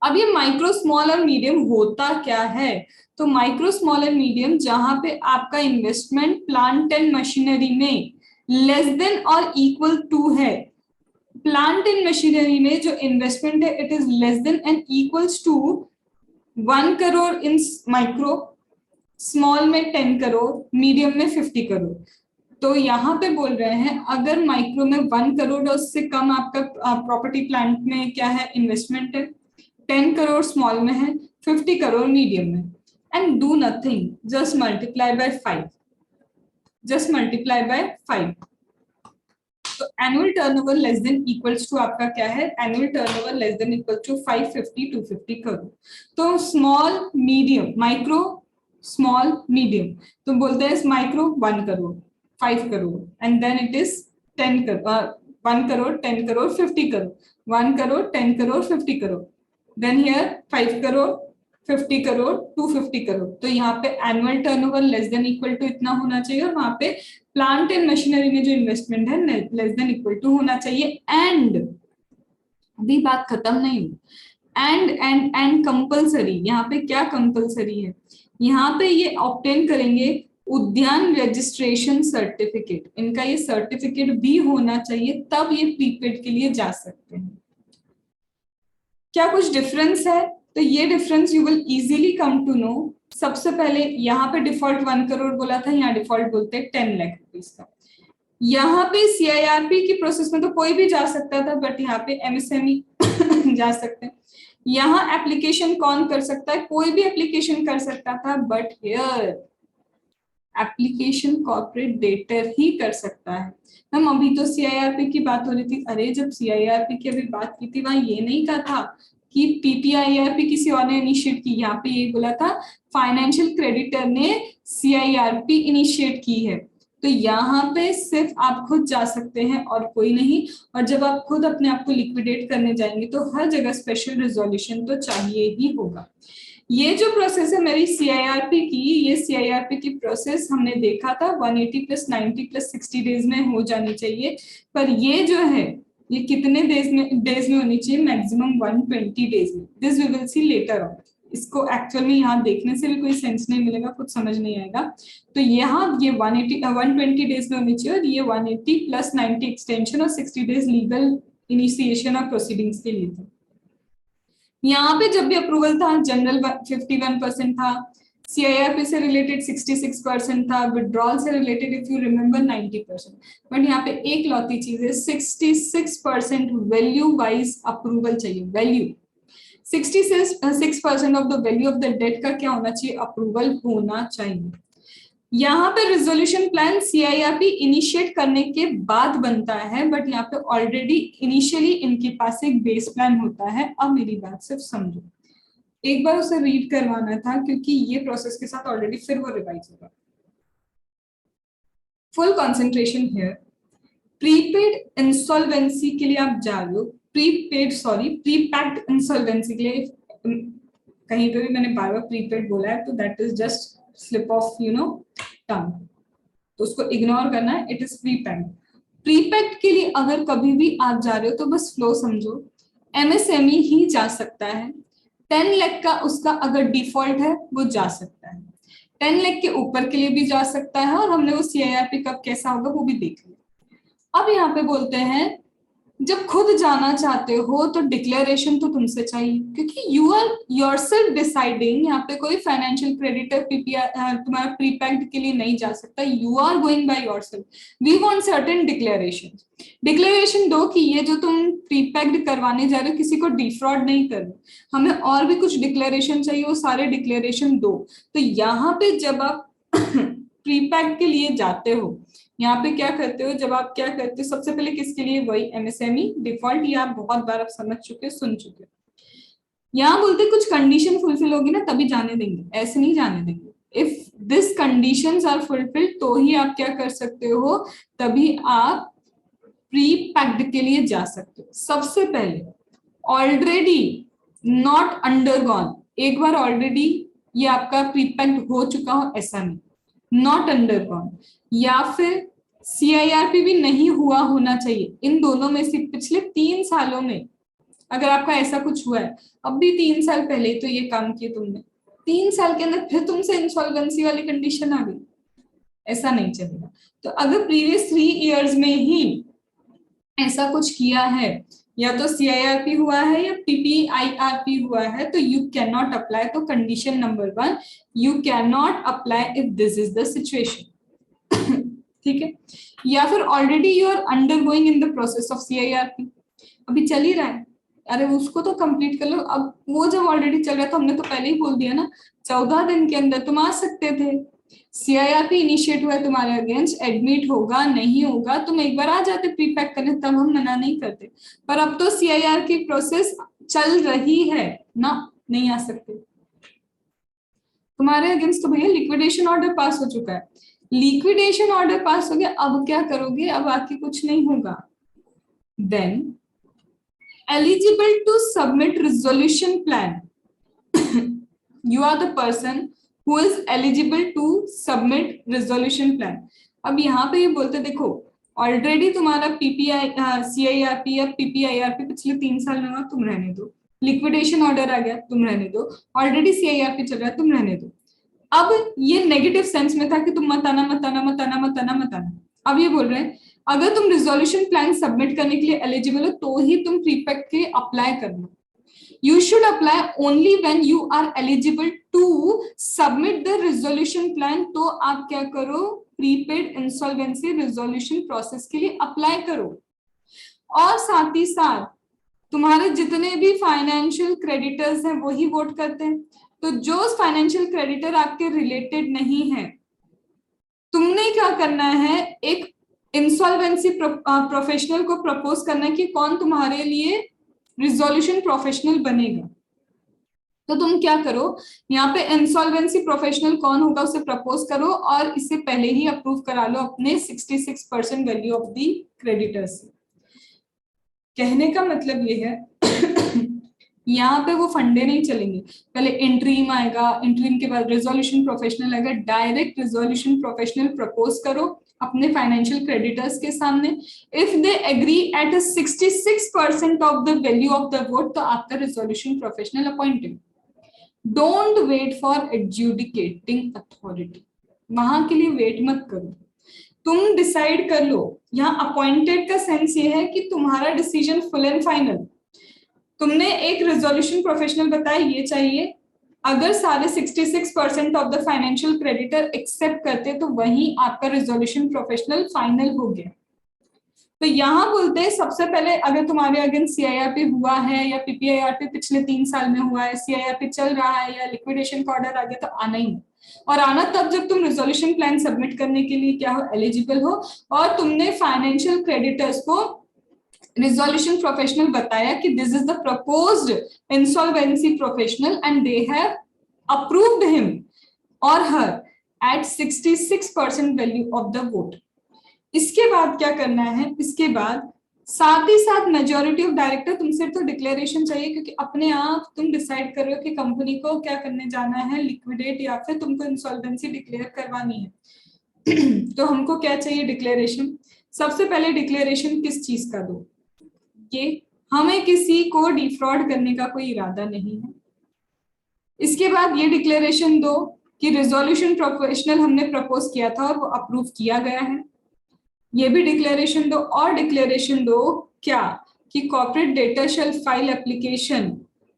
अब ये माइक्रो स्मॉल और मीडियम होता क्या है, तो माइक्रो स्मॉल एंड मीडियम जहां पे आपका इन्वेस्टमेंट प्लांट एंड मशीनरी में लेस देन और इक्वल टू है, प्लांट एंड मशीनरी में जो इन्वेस्टमेंट है it is less than and equals to 1 crore in micro, small में 10 करोड़, मीडियम में 50 करोड़। तो यहाँ पे बोल रहे हैं अगर माइक्रो में 1 करोड़ और उससे कम आपका प्रॉपर्टी प्लांट में क्या है इन्वेस्टमेंट है, 10 करोड़ स्मॉल में है, 50 करोड़ मीडियम में, and do nothing, just multiply by 5, just multiply by 5। तो annual turnover less than equals to आपका क्या है, annual turnover less than equal to 550 250 crore. तो small medium, micro small medium, तो बोलते हैं micro 1 crore, 5 crore, and then it is 10 crore, 1 crore, 10 crore, 50 crore, 1 crore, 10 crore, 50 crore. Then here 5 crore, 50 crore, 250 crore. तो यहाँ पे annual turnover less than equal to इतना होना चाहिए, और वहां पे प्लांट एंड मशीनरी में जो इन्वेस्टमेंट है लेस देन इक्वल टू होना चाहिए. एंड अभी बात खत्म नहीं हुई. एंड कंपलसरी, यहाँ पे क्या कंपलसरी है, यहाँ पे ये ऑब्टेन करेंगे उद्यान रजिस्ट्रेशन सर्टिफिकेट. इनका ये सर्टिफिकेट भी होना चाहिए, तब ये प्रीपेड के लिए जा सकते हैं. क्या कुछ डिफरेंस है? तो ये difference you will easily come to know. सबसे पहले यहाँ पे डिफॉल्ट 1 करोड़ बोला था, यहाँ डिफॉल्ट बोलते हैं 10 लाख रुपीज का. यहाँ पे CIRP की प्रोसेस में तो कोई भी जा सकता था, बट यहाँ पे MSME जा सकते हैं. यहाँ एप्लीकेशन कौन कर सकता है? कोई भी एप्लीकेशन कर सकता था, but here application corporate debtor ही कर सकता है. हम अभी तो CIRP की बात हो रही थी. अरे जब CIRP की अभी बात की थी, वहां ये नहीं कहा था कि PPIRP किसी और ने इनिशिएट की. यहाँ पे ये बोला था फाइनेंशियल क्रेडिटर ने CIRP इनिशिएट की है. तो यहाँ पे सिर्फ आप खुद जा सकते हैं और कोई नहीं. और जब आप खुद अपने आप को लिक्विडेट करने जाएंगे तो हर जगह स्पेशल रिजोल्यूशन तो चाहिए ही होगा. ये जो प्रोसेस है मेरी CIRP की, ये CIRP की प्रोसेस हमने देखा था 180 प्लस 90 प्लस 60 डेज में हो जानी चाहिए. पर ये जो है ये कितने डेज में होनी चाहिए? मैक्सिमम 120 डेज में. This we will see later on. इसको एक्चुअल में यहाँ देखने से भी कोई सेंस नहीं मिलेगा, कुछ समझ नहीं आएगा. तो यहाँ ये 120 डेज में होनी चाहिए, और ये 180 प्लस 90 एक्सटेंशन और 60 days legal initiation of proceedings के लिए था. यहाँ पे जब भी अप्रूवल था, जनरल 51% था, CIRP से रिलेटेड 66% था, विड्रॉल से related if you remember 90%. But यहाँ पे एक लौती चीज है, 66% वैल्यू वाइज अप्रूवल चाहिए. Value 66% of the value of the debt का क्या होना चाहिए? अप्रूवल होना चाहिए. यहाँ पे रिजोल्यूशन प्लान CIRP इनिशिएट करने के बाद बनता है, बट यहाँ पे ऑलरेडी इनिशियली इनके पास एक बेस प्लान होता है. अब मेरी बात सिर्फ समझो, एक बार उसे रीड करवाना था क्योंकि ये प्रोसेस के साथ ऑलरेडी फिर वो रिवाइज होगा. Full concentration here. Prepaid insolvency के लिए आप जा रहे हो, प्रीपैक्ड इंसॉल्वेंसी के लिए. कहीं पे भी मैंने बार बार प्रीपेड बोला है तो that is just slip of tongue, तो उसको इग्नोर करना है. It is प्रीपैक्ड. प्रीपैक्ड के लिए अगर कभी भी आप जा रहे हो तो बस फ्लो समझो. MSME ही जा सकता है. 10 लाख का उसका अगर डिफॉल्ट है वो जा सकता है. 10 लाख के ऊपर के लिए भी जा सकता है, और हमने वो CIRP कब कैसा होगा वो भी देख लिया. अब यहाँ पे बोलते हैं जब खुद जाना चाहते हो तो डिक्लेरेशन तो तुमसे चाहिए, क्योंकि यू आर योरसेल्फ डिसाइडिंग. यहाँ पे कोई फाइनेंशियल क्रेडिटर तुम्हारा प्रीपैक्ड के लिए नहीं जा सकता. You are going by yourself. We want certain declaration. Declaration दो कि ये जो तुम प्रीपैक्ड करवाने जा रहे हो किसी को डिफ्रॉड नहीं कर रहे. हमें और भी कुछ डिक्लेरेशन चाहिए, वो सारे डिक्लेरेशन दो. तो यहाँ पे जब आप प्रीपैक्ड के लिए जाते हो, यहाँ पे क्या करते हो? जब आप क्या करते हो सबसे पहले किसके लिए? वही MSME डिफॉल्ट. ये आप बहुत बार आप समझ चुके, सुन चुके. यहाँ बोलते कुछ कंडीशन फुलफिल होगी ना तभी जाने देंगे, ऐसे नहीं जाने देंगे. If this conditions are fulfilled तो ही आप क्या कर सकते हो, तभी आप प्रीपैक्ड के लिए जा सकते हो. सबसे पहले ऑलरेडी नॉट अंडरगॉन. एक बार ऑलरेडी ये आपका प्रीपैक्ड हो चुका हो ऐसा नहीं, नॉट अंडरगॉन. या फिर CIRP भी नहीं हुआ होना चाहिए. इन दोनों में से पिछले 3 सालों में अगर आपका ऐसा कुछ हुआ है, अब भी 3 साल पहले तो ये काम किए तुमने, 3 साल के अंदर फिर तुमसे इंसॉल्वेंसी वाली कंडीशन आ गई, ऐसा नहीं चलेगा. तो अगर प्रीवियस 3 इयर्स में ही ऐसा कुछ किया है, या तो CIRP हुआ है या PPIRP हुआ है, तो यू कैन नॉट अप्लाई. तो condition number 1, you can not apply if this is the situation. ठीक है. या फिर already you are undergoing in the process of CIRP, अभी चल ही रहा है. अरे उसको तो कंप्लीट कर लो. अब वो जब ऑलरेडी चल रहा था, हमने तो पहले ही बोल दिया ना 14 दिन के अंदर तुम आ सकते थे. CIRP इनिशिएट हुआ है तुम्हारे अगेंस्ट, एडमिट होगा नहीं होगा, तुम एक बार आ जाते प्रीपैक करने, तब हम मना नहीं करते. पर अब तो CIRP की प्रोसेस चल रही है ना, नहीं आ सकते. तुम्हारे अगेंस्ट तो भैया लिक्विडेशन ऑर्डर पास हो चुका है. लिक्विडेशन ऑर्डर पास हो गया, अब क्या करोगे, अब बाकी कुछ नहीं होगा। Then eligible to submit resolution plan. You are the person who is eligible to submit resolution plan. अब यहाँ पे ये बोलते देखो, ऑलरेडी तुम्हारा पीपीआई सीआईआरपी या पीपीआईआरपी पिछले 3 साल में हुआ, तुम रहने दो। लिक्विडेशन ऑर्डर आ गया, तुम रहने दो। ऑलरेडी सीआईआरपी चल रहा है, तुम रहने दो। अब ये नेगेटिव सेंस में था कि तुम मत आना मत आना मत आना मत आना मत आना। अब ये बोल रहे हैं अगर तुम रिजोल्यूशन प्लान सबमिट करने के लिए एलिजिबल हो तो ही तुम प्रीपेड के अप्लाई करना। You should apply only when you are eligible to submit the resolution plan। तो आप क्या करो, प्रीपेड इंसॉल्वेंसी रिजोल्यूशन प्रोसेस के लिए अप्लाई करो। और साथ ही साथ तुम्हारे जितने भी फाइनेंशियल क्रेडिटर्स हैं वही वोट करते हैं। तो जो फाइनेंशियल क्रेडिटर आपके रिलेटेड नहीं है, तुमने क्या करना है, एक इंसॉल्वेंसी प्रोफेशनल को प्रपोज करना है कि कौन तुम्हारे लिए रिजोल्यूशन प्रोफेशनल बनेगा। तो तुम क्या करो, यहाँ पे इंसॉल्वेंसी प्रोफेशनल कौन होगा उसे प्रपोज करो और इसे पहले ही अप्रूव करा लो अपने 66% वैल्यू ऑफ दी क्रेडिटर्स। कहने का मतलब ये है यहाँ पे वो फंडे नहीं चलेंगे, पहले इंटरीम आएगा, इंटरीम के बाद रिजोल्यूशन प्रोफेशनल आएगा। डायरेक्ट रिजोल्यूशन प्रोफेशनल प्रपोज करो अपने फाइनेंशियल क्रेडिटर्स के सामने। If they agree at 66% of the value of the vote, तो आपका resolution professional appointed. Don't wait for adjudicating authority, वहां के लिए वेट मत करो, तुम डिसाइड कर लो। यहाँ अपॉइंटेड का सेंस ये है कि तुम्हारा डिसीजन फुल एंड फाइनल। तुमने एक रिजोल्यूशन प्रोफेशनल बताया ये चाहिए, अगर सारे 66% of the financial creditor accept करते तो वही आपका रिजोल्यूशन प्रोफेशनल फाइनल हो गया। तो यहाँ बोलते हैं सबसे पहले अगर तुम्हारे अगेंस्ट सीआईआरपी हुआ है या पीपीआईआरपी पिछले 3 साल में हुआ है, सीआईआरपी चल रहा है या लिक्विडेशन का ऑर्डर आ गया, तो आना ही है। और आना तब जब तुम रिजोल्यूशन प्लान सबमिट करने के लिए क्या हो, एलिजिबल हो, और तुमने फाइनेंशियल क्रेडिटर्स को रिजोल्यूशन प्रोफेशनल बताया कि this is the proposed insolvency professional and they have approved him और हर at 66% value of the vote. इसके बाद क्या करना है, इसके बाद साथ ही साथ मेजॉरिटी ऑफ डायरेक्टर, तुमसे तो डिक्लेरेशन चाहिए क्योंकि अपने आप तुम डिसाइड कर रहे हो कि कंपनी को क्या करने जाना है, लिक्विडेट या फिर तुमको इंसॉल्वेंसी डिक्लेयर करवानी है। तो हमको क्या चाहिए, डिक्लेरेशन। सबसे पहले डिक्लेरेशन किस चीज का दो, ये हमें किसी को डिफ्रॉड करने का कोई इरादा नहीं है। इसके बाद ये डिक्लेरेशन दो कि रिजोल्यूशन प्रोफेशनल हमने प्रपोज किया था और वो अप्रूव किया गया है, ये भी डिक्लेरेशन दो। और डिक्लेरेशन दो क्या, कि corporate debtor shall file application,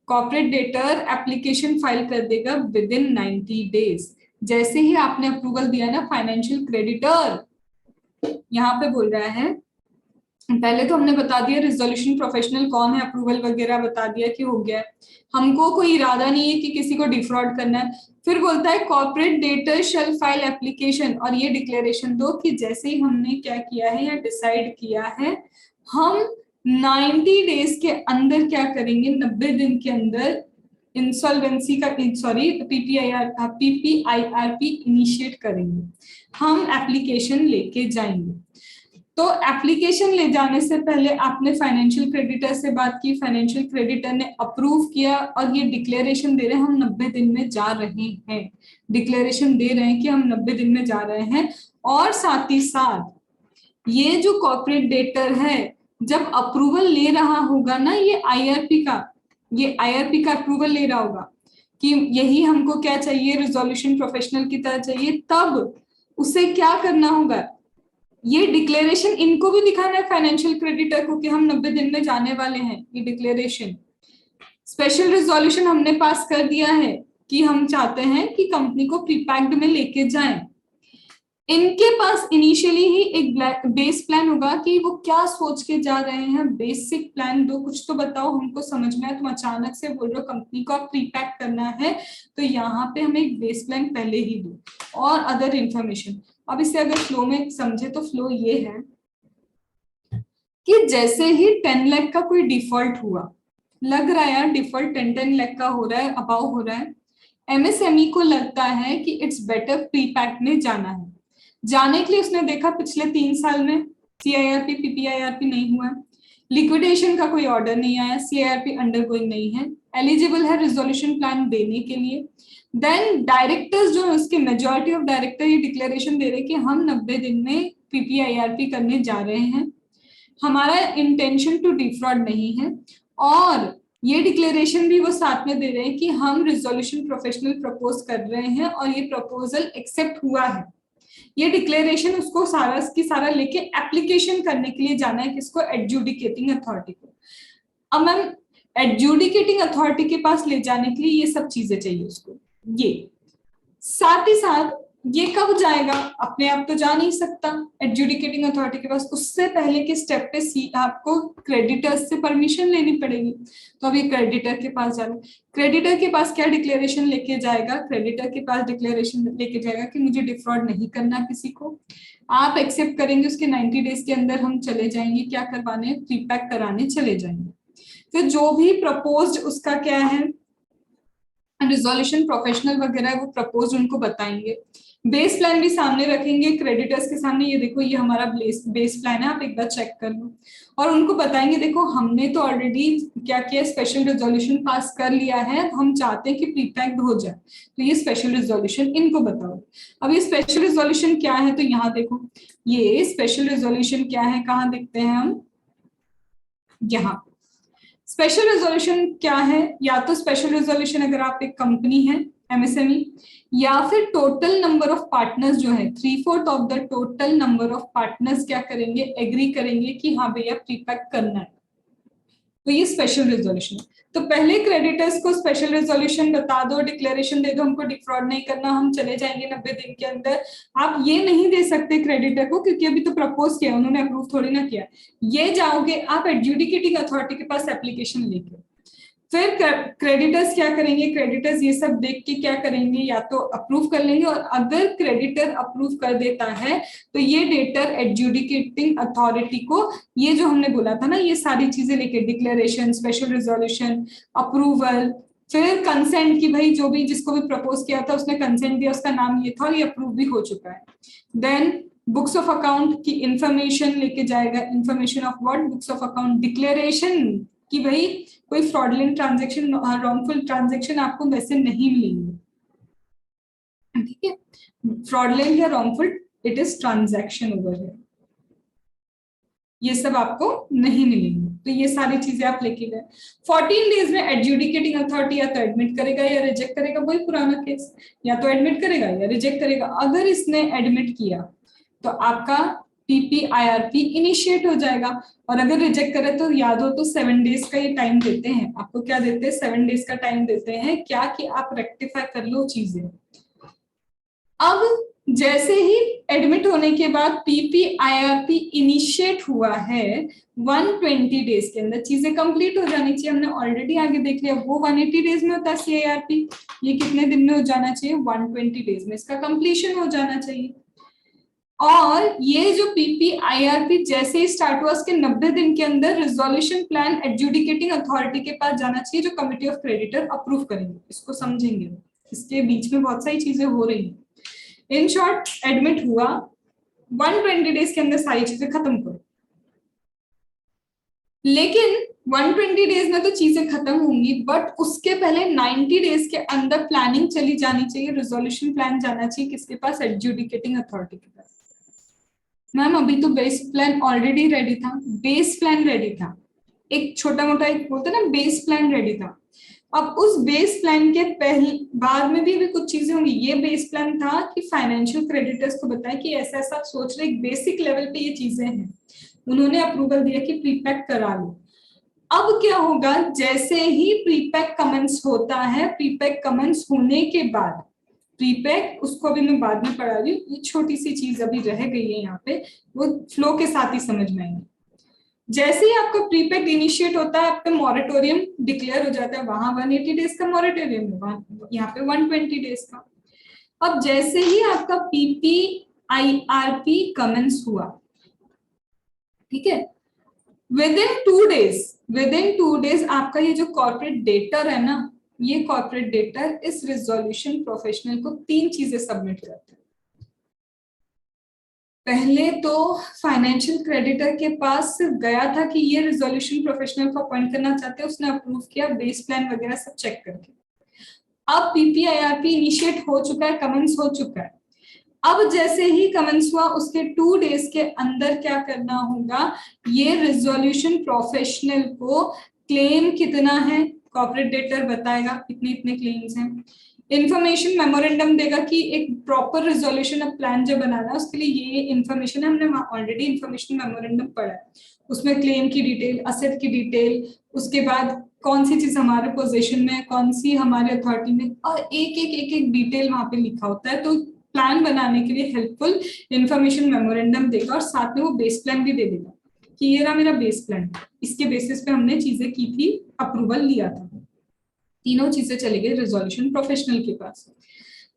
corporate debtor application file कर देगा विद इन 90 डेज। जैसे ही आपने अप्रूवल दिया ना फाइनेंशियल क्रेडिटर, यहाँ पे बोल रहा है, पहले तो हमने बता दिया रिजोल्यूशन प्रोफेशनल कौन है, अप्रूवल वगैरह बता दिया कि हो गया, हमको कोई इरादा नहीं है कि किसी को डिफ्रॉड करना है। फिर बोलता है corporate debtor shall file application, और ये डिक्लेरेशन दो कि जैसे ही हमने क्या किया है या डिसाइड किया है, हम 90 डेज के अंदर क्या करेंगे, 90 दिन के अंदर इंसॉल्वेंसी का पीपीआईआरपी इनिशिएट करेंगे, हम एप्लीकेशन लेके जाएंगे। तो एप्लीकेशन ले जाने से पहले आपने फाइनेंशियल क्रेडिटर से बात की, फाइनेंशियल क्रेडिटर ने अप्रूव किया और ये डिक्लेरेशन दे रहे हैं हम 90 दिन में जा रहे हैं, डिक्लेरेशन दे रहे हैं कि हम 90 दिन में जा रहे हैं। और साथ ही साथ ये जो कॉर्पोरेट डेटर है जब अप्रूवल ले रहा होगा ना, ये आईआरपी का अप्रूवल ले रहा होगा कि यही हमको क्या चाहिए, रिजोल्यूशन प्रोफेशनल की तरह चाहिए, तब उसे क्या करना होगा, ये डिक्लेरेशन इनको भी दिखाना है फाइनेंशियल क्रेडिटर को कि हम 90 दिन में जाने वाले हैं। ये डिक्लेरेशन, स्पेशल रिजोल्यूशन हमने पास कर दिया है कि हम चाहते हैं कि कंपनी को प्रीपैक्ड में लेके जाएं। इनके पास इनिशियली ही एक बेस प्लान होगा कि वो क्या सोच के जा रहे हैं, बेसिक प्लान दो, कुछ तो बताओ हमको समझ में आए। तुम अचानक से बोल रहे हो कंपनी को आप प्रीपैक करना है, तो यहाँ पे हमें एक बेस प्लान पहले ही दो और अदर इंफॉर्मेशन। अब इसे अगर फ्लो में समझे तो फ्लो ये है कि जैसे ही 10 लाख का कोई डिफॉल्ट हुआ, लग रहा है यार डिफॉल्ट 10 लाख का हो रहा है, अबाउ हो रहा है, एमएसएमई को लगता है कि इट्स बेटर प्रीपैक में जाना है, जाने के लिए उसने देखा पिछले 3 साल में CIRP PPIRP नहीं हुआ है, लिक्विडेशन का कोई ऑर्डर नहीं आया, CIRP अंडरगोइंग नहीं है, एलिजिबल है रिजोल्यूशन प्लान देने के लिए। देन डायरेक्टर्स जो है उसके मेजॉरिटी ऑफ डायरेक्टर ये डिक्लेरेशन दे रहे हैं कि हम 90 दिन में PPIRP करने जा रहे हैं, हमारा इंटेंशन टू डिफ्रॉड नहीं है, और ये डिक्लेरेशन भी वो साथ में दे रहे हैं कि हम रिजोल्यूशन प्रोफेशनल प्रपोज कर रहे हैं और ये प्रपोजल एक्सेप्ट हुआ है। ये डिक्लेरेशन उसको सारा की सारा लेके एप्लीकेशन करने के लिए जाना है किसको, एडजुडिकेटिंग अथॉरिटी को। अब मैम एडजुडिकेटिंग अथॉरिटी के पास ले जाने के लिए ये सब चीजें चाहिए उसको, ये साथ ही साथ ये कब जाएगा, अपने आप तो जा नहीं सकता एडजुडिकेटिंग अथॉरिटी के पास, उससे पहले के स्टेप पे आपको क्रेडिटर्स से परमिशन लेनी पड़ेगी। तो अभी क्रेडिटर के पास जाना, क्रेडिटर के पास क्या डिक्लेरेशन लेके जाएगा, क्रेडिटर के पास डिक्लेरेशन लेके जाएगा कि मुझे डिफ्रॉड नहीं करना किसी को, आप एक्सेप्ट करेंगे, उसके 90 डेज के अंदर हम चले जाएंगे क्या करवाने, प्रीपैक कराने चले जाएंगे। फिर जो भी प्रपोज्ड उसका क्या है रिजोल्यूशन प्रोफेशनल वगैरह है वो प्रपोज उनको बताएंगे, बेस प्लान भी सामने रखेंगे क्रेडिटर्स के सामने, ये देखो ये हमारा बेस प्लान है, आप एक बार चेक कर लो, और उनको बताएंगे देखो हमने तो ऑलरेडी क्या किया, स्पेशल रिजोल्यूशन पास कर लिया है, हम चाहते हैं कि प्रीपैक्ड हो जाए, तो ये स्पेशल रिजोल्यूशन इनको बताओ। अब ये स्पेशल रिजोल्यूशन क्या है, तो यहाँ देखो ये स्पेशल रिजोल्यूशन क्या है, कहाँ देखते हैं हम, यहाँ स्पेशल रिजोल्यूशन क्या है, या तो स्पेशल रिजोल्यूशन अगर आप एक कंपनी है MSME, या फिर टोटल नंबर ऑफ पार्टनर्स जो है 3/4 of the total number of partners क्या करेंगे, एग्री करेंगे कि हाँ भैया प्रीपैक करना है, तो ये स्पेशल रिजोल्यूशन। तो पहले क्रेडिटर्स को स्पेशल रिजोल्यूशन बता दो, डिक्लेरेशन दे दो, हमको डिफ्रॉड नहीं करना, हम चले जाएंगे 90 दिन के अंदर। आप ये नहीं दे सकते क्रेडिटर को क्योंकि अभी तो प्रपोज किया, उन्होंने अप्रूव थोड़ी ना किया, ये जाओगे आप एडजुडिकेटिंग अथॉरिटी के पास एप्लीकेशन लेके, फिर क्रेडिटर्स क्या करेंगे, क्रेडिटर्स ये सब देख के क्या करेंगे, या तो अप्रूव कर लेंगे, और अगर क्रेडिटर अप्रूव कर देता है तो ये डेटर एडजुडिकेटिंग अथॉरिटी को ये जो हमने बोला था ना ये सारी चीजें लेके, डिक्लेरेशन, स्पेशल रिजोल्यूशन, अप्रूवल, फिर कंसेंट की भाई जो भी जिसको भी प्रपोज किया था उसने कंसेंट दिया, उसका नाम ये था और ये अप्रूव भी हो चुका है। देन बुक्स ऑफ अकाउंट की इंफॉर्मेशन लेके जाएगा, information of what, books of account, declaration कि भाई कोई फ्रॉडलेंट ट्रांजैक्शन, रॉन्गफुल ट्रांजैक्शन आपको वैसे नहीं मिलेंगे, ठीक है, फ्रॉडलेंट या wrongful it is transaction over है, ये सब आपको नहीं मिलेंगे, तो ये सारी चीजें आप लेके गए। 14 डेज में एडजुडिकेटिंग अथॉरिटी या तो एडमिट करेगा या रिजेक्ट करेगा, वही पुराना केस, या तो एडमिट करेगा या रिजेक्ट करेगा। अगर इसने एडमिट किया तो आपका PPIRP इनिशिएट हो जाएगा, और अगर रिजेक्ट करे तो याद हो तो 7 डेज का ये टाइम देते हैं आपको, क्या देते हैं 7 डेज का टाइम देते हैं, क्या कि आप रेक्टिफाई कर लो चीजें। अब जैसे ही एडमिट होने के बाद PPIRP इनिशिएट हुआ है 120 डेज के अंदर चीजें कंप्लीट हो जानी चाहिए, हमने ऑलरेडी आगे देख लिया, वो 180 डेज में होता है CIRP, ये कितने दिन में हो जाना चाहिए, 120 डेज में इसका कंप्लीशन हो जाना चाहिए। और ये जो PPIRP जैसे ही स्टार्ट हुआ उसके 90 दिन के अंदर रिजोल्यूशन प्लान एडजुडिकेटिंग अथॉरिटी के पास जाना चाहिए जो कमिटी ऑफ क्रेडिटर अप्रूव करेंगे, इसको समझेंगे, इसके बीच में बहुत सारी चीजें हो रही हैं। इन शॉर्ट एडमिट हुआ 120 डेज के अंदर सारी चीजें खत्म करो, लेकिन 120 डेज में तो चीजें खत्म होंगी, बट उसके पहले 90 डेज के अंदर प्लानिंग चली जानी चाहिए, रिजोल्यूशन प्लान जाना चाहिए किसके पास, एडजुडिकेटिंग अथॉरिटी के पास। मैम अभी तो बेस प्लान ऑलरेडी रेडी था, बेस प्लान रेडी था, एक छोटा मोटा एक बोलते ना बेस प्लान रेडी था। अब उस बेस प्लान के पहले बाद में भी कुछ चीजें होंगी, ये बेस प्लान था कि फाइनेंशियल क्रेडिटर्स को बताएं कि ऐसा ऐसा सोच रहे, एक बेसिक लेवल पे ये चीजें हैं, उन्होंने अप्रूवल दिया कि प्रीपैक करा लो। अब क्या होगा, जैसे ही प्रीपैक कमेंस होता है, प्रीपैक कमेंस होने के बाद प्रीपैक, उसको अभी मैं बाद में पढ़ा रही हूँ, ये छोटी सी चीज अभी रह गई है यहाँ पे, वो फ्लो के साथ ही समझ में आएंगे। जैसे ही आपका प्रीपैक इनिशिएट होता है, आपका मॉरेटोरियम डिक्लेयर हो जाता है, वहां 180 डेज का मॉरेटोरियम है, यहाँ पे 120 डेज का। अब जैसे ही आपका PPIRP कमेंस हुआ, ठीक है, विद इन 2 डेज आपका ये जो कॉर्पोरेट डेटर है ना, ये कॉर्पोरेट डेटर इस रिजोल्यूशन प्रोफेशनल को 3 चीजें सबमिट करते हैं। पहले तो फाइनेंशियल क्रेडिटर के पास सिर्फ गया था कि ये रिजोल्यूशन प्रोफेशनल को अपॉइंट करना चाहते हैं, उसने अप्रूव किया बेस प्लान वगैरह सब चेक करके। अब पीपीआईआरपी इनिशिएट हो चुका है, कमेंस हो चुका है। अब जैसे ही कमेंस हुआ उसके 2 डेज के अंदर क्या करना होगा, ये रिजोल्यूशन प्रोफेशनल को क्लेम कितना है कॉर्पोरेट डेटर बताएगा, इतने इतने क्लेम्स हैं। इंफॉर्मेशन मेमोरेंडम देगा कि एक प्रॉपर रिजोल्यूशन ऑफ प्लान जो बनाना है उसके लिए ये इंफॉर्मेशन है, हमने ऑलरेडी इंफॉर्मेशन मेमोरेंडम पढ़ा है। उसमें क्लेम की डिटेल, असेट की डिटेल, उसके बाद कौन सी चीज हमारे पोजीशन में, कौन सी हमारे अथॉरिटी में, और एक एक डिटेल वहां पे लिखा होता है। तो प्लान बनाने के लिए हेल्पफुल इंफॉर्मेशन मेमोरेंडम देगा और साथ में वो बेस प्लान भी दे देगा कि ये रहा मेरा बेस प्लान, इसके बेसिस पे हमने चीजें की थी, अप्रूवल लिया था। तीनों चीजें चली गई रिजोल्यूशन प्रोफेशनल के पास।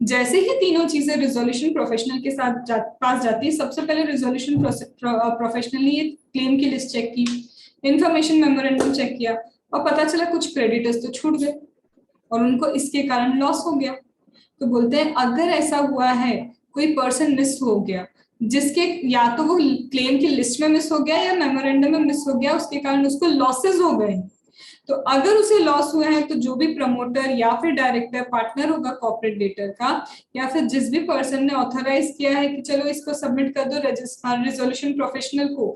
जैसे ही तीनों चीजें रिजोल्यूशन प्रोफेशनल के साथ पास जाती है, सबसे पहले रिजोल्यूशन प्रोफेशनल ने ये क्लेम की लिस्ट चेक की, इंफॉर्मेशन मेमोरेंडम चेक किया और पता चला कुछ क्रेडिटर्स तो छूट गए और उनको इसके कारण लॉस हो गया। तो बोलते हैं अगर ऐसा हुआ है, कोई पर्सन मिस हो गया जिसके या तो वो क्लेम की लिस्ट में मिस हो गया या मेमोरेंडम में मिस हो गया, उसके कारण उसको लॉसेस हो गए, तो अगर उसे लॉस हुआ है तो जो भी प्रमोटर या फिर डायरेक्टर पार्टनर होगा कॉर्पोरेट डेटर का, या फिर जिस भी पर्सन ने ऑथराइज किया है कि चलो इसको सबमिट कर दो रिजोल्यूशन प्रोफेशनल को,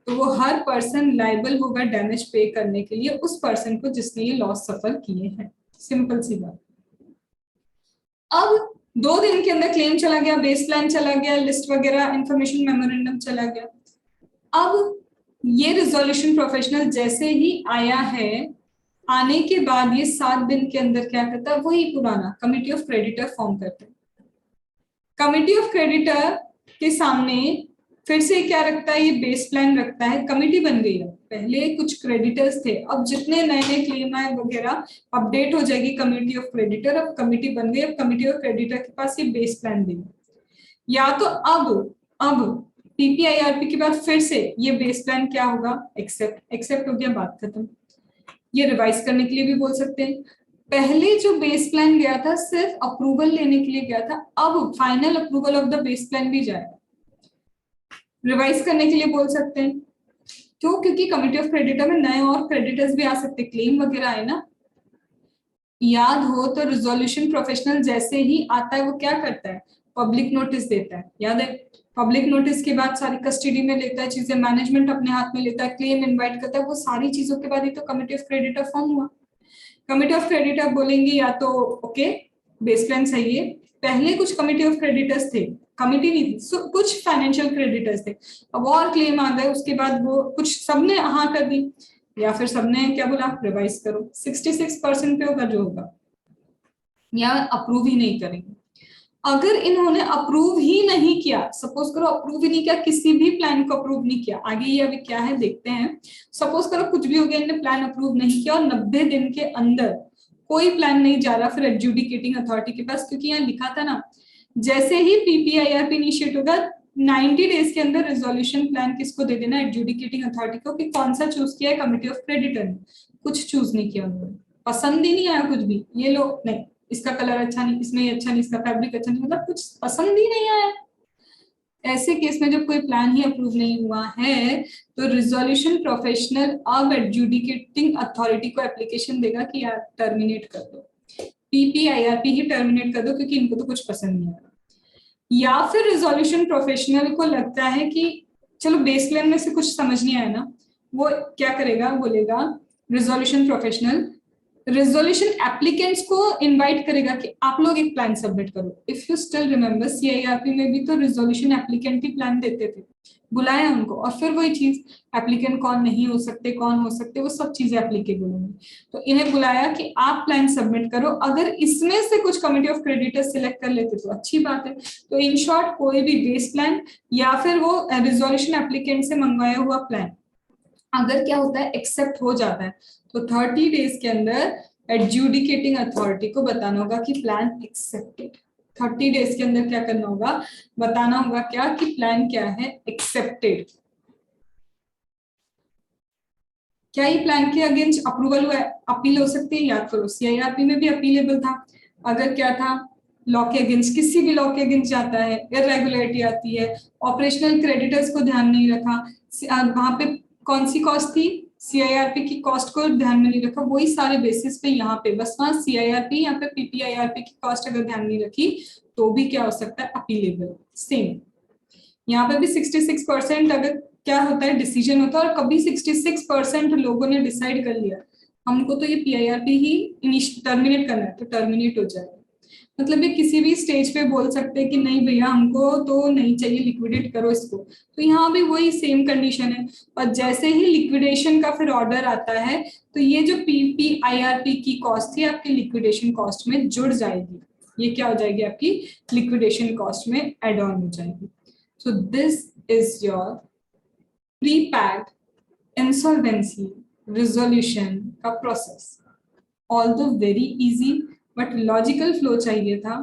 तो वो हर पर्सन लाइबल होगा डैमेज पे करने के लिए उस पर्सन को जिसने ये लॉस सफर किए हैं। सिंपल सी बात। अब 2 दिन के अंदर क्लेम चला गया, बेस प्लान चला गया, लिस्ट वगैरह इंफॉर्मेशन मेमोरेंडम चला गया। अब ये रिजोल्यूशन प्रोफेशनल जैसे ही आया है, आने के बाद ये 7 दिन के अंदर क्या करता है, वही पुराना कमिटी ऑफ क्रेडिटर फॉर्म करता है। कमिटी ऑफ क्रेडिटर के सामने फिर से क्या रखता है, ये बेस प्लान रखता है। कमिटी बन गई है, पहले कुछ क्रेडिटर्स थे, अब जितने नए नए क्लेम आए वगैरह अपडेट हो जाएगी कमिटी ऑफ क्रेडिटर। अब कमिटी बन गई, अब कमिटी ऑफ क्रेडिटर के पास ये बेस प्लान देगा, या तो अब पीपीआईआरपी के बाद फिर से ये बेस प्लान क्या होगा, एक्सेप्ट हो गया, बात खत्म। ये रिवाइज करने के लिए भी बोल सकते हैं। पहले जो बेस प्लान गया था सिर्फ अप्रूवल लेने के लिए गया था, अब final approval of the base plan भी जाएगा, रिवाइज करने के लिए बोल सकते हैं। क्यों? क्योंकि कमिटी ऑफ क्रेडिटर में नए और क्रेडिटर्स भी आ सकते, क्लेम वगैरह आए ना। याद हो तो रिजोल्यूशन प्रोफेशनल जैसे ही आता है वो क्या करता है, पब्लिक नोटिस देता है, याद है? पब्लिक नोटिस के बाद सारी कस्टडी में लेता है चीजें, मैनेजमेंट अपने हाथ में लेता है, क्लेम इनवाइट करता है, वो सारी चीजों के बाद ही तो कमिटी ऑफ क्रेडिटर फॉर्म हुआ। कमिटी ऑफ क्रेडिटर बोलेंगे या तो ओके बेस प्लान सही है, पहले कुछ कमिटी ऑफ क्रेडिटर्स थे, कमिटी नहीं थी, कुछ फाइनेंशियल क्रेडिटर्स थे, अब और क्लेम आ गए, उसके बाद वो कुछ सबने हाँ कर दी, या फिर सबने क्या बोला, रिवाइज करो, 66% पे होगा जो होगा, या अप्रूव ही नहीं करेंगे। अगर इन्होंने अप्रूव ही नहीं किया, सपोज करो अप्रूव ही नहीं किया, किसी भी प्लान को अप्रूव नहीं किया, आगे ये अभी क्या है देखते हैं। सपोज करो कुछ भी हो गया, इन्होंने प्लान अप्रूव नहीं किया और 90 दिन के अंदर कोई प्लान नहीं जा रहा फिर एडजुडिकेटिंग अथॉरिटी के पास, क्योंकि यहाँ लिखा था ना जैसे ही पीपीआईआरपी इनिशिएट होगा 90 डेज के अंदर रिजोल्यूशन प्लान किसको दे देना, एडजुडिकेटिंग अथॉरिटी को, कि कौन सा चूज किया है कमिटी ऑफ क्रेडिटर ने, कुछ चूज नहीं किया उन्होंने, पसंद ही नहीं आया कुछ भी, ये लो नहीं इसका कलर अच्छा नहीं, इसमें ये अच्छा नहीं, इसका फैब्रिक अच्छा नहीं, मतलब कुछ पसंद ही नहीं आया। ऐसे केस में जब कोई प्लान ही अप्रूव नहीं हुआ है तो रिजोल्यूशन प्रोफेशनल अब एडजुडिकेटिंग अथॉरिटी को एप्लीकेशन देगा कि यार टर्मिनेट कर दो, पीपीआईआरपी ही टर्मिनेट कर दो क्योंकि इनको तो कुछ पसंद नहीं आ रहा। या फिर रिजोल्यूशन प्रोफेशनल को लगता है कि चलो बेस प्लान में से कुछ समझ नहीं आया ना, वो क्या करेगा, बोलेगा रिजोल्यूशन प्रोफेशनल रिजोल्यूशन एप्लीकेंट्स को इनवाइट करेगा कि आप लोग एक प्लान सबमिट करो। If you still remember CIRP में भी तो रिजोल्यूशन एप्लीकेंट ही प्लान देते थे, बुलाया उनको, और फिर वही चीज एप्लीकेंट कौन नहीं हो सकते, कौन हो सकते, वो सब चीजें एप्लीकेबल होंगी, तो इन्हें बुलाया कि आप प्लान सबमिट करो, अगर इसमें से कुछ कमिटी ऑफ क्रेडिटर्स सिलेक्ट कर लेते तो अच्छी बात है। तो इन शॉर्ट कोई भी बेस प्लान या फिर वो रिजोल्यूशन एप्लीकेंट से मंगवाया हुआ प्लान अगर क्या होता है एक्सेप्ट हो जाता है, तो 30 डेज के अंदर एडजुडिकेटिंग अथॉरिटी को बताना होगा कि प्लान एक्सेप्टेड। 30 डेज के अंदर क्या करना होगा, बताना होगा क्या कि प्लान क्या है, एक्सेप्टेड। क्या ये प्लान के अगेंस्ट अप्रूवल हुआ है, अपील हो सकती है, याद करो सीआईआरपी में भी अपीलेबल था। अगर क्या था, लॉ के अगेंस्ट, किसी भी लॉ के अगेंस्ट जाता है, इरेगुलरिटी आती है, ऑपरेशनल क्रेडिटर्स को ध्यान नहीं रखा, वहां पे कौन सी कॉस्ट थी, सीआईआरपी की कॉस्ट को ध्यान में नहीं रखा, वही सारे बेसिस पे यहाँ पे बस वहां सीआईआरपी, यहाँ पे पीपीआईआरपी की कॉस्ट अगर ध्यान नहीं रखी तो भी क्या हो सकता है, अपीलेबल। सेम यहाँ पे भी 66% अगर क्या होता है, डिसीजन होता है, और कभी 66% लोगों ने डिसाइड कर लिया हमको तो ये पीआईआरपी ही टर्मिनेट करना है, तो टर्मिनेट हो जाएगा। मतलब ये किसी भी स्टेज पे बोल सकते हैं कि नहीं भैया हमको तो नहीं चाहिए, लिक्विडेट करो इसको, तो यहाँ भी वही सेम कंडीशन है। और जैसे ही लिक्विडेशन का फिर ऑर्डर आता है तो ये जो पीपीआईआरपी की कॉस्ट थी आपकी लिक्विडेशन कॉस्ट में जुड़ जाएगी, ये क्या हो जाएगी आपकी लिक्विडेशन कॉस्ट में एड ऑन हो जाएगी। So this is your pre packed insolvency resolution का process. Although very easy but logical flow चाहिए था।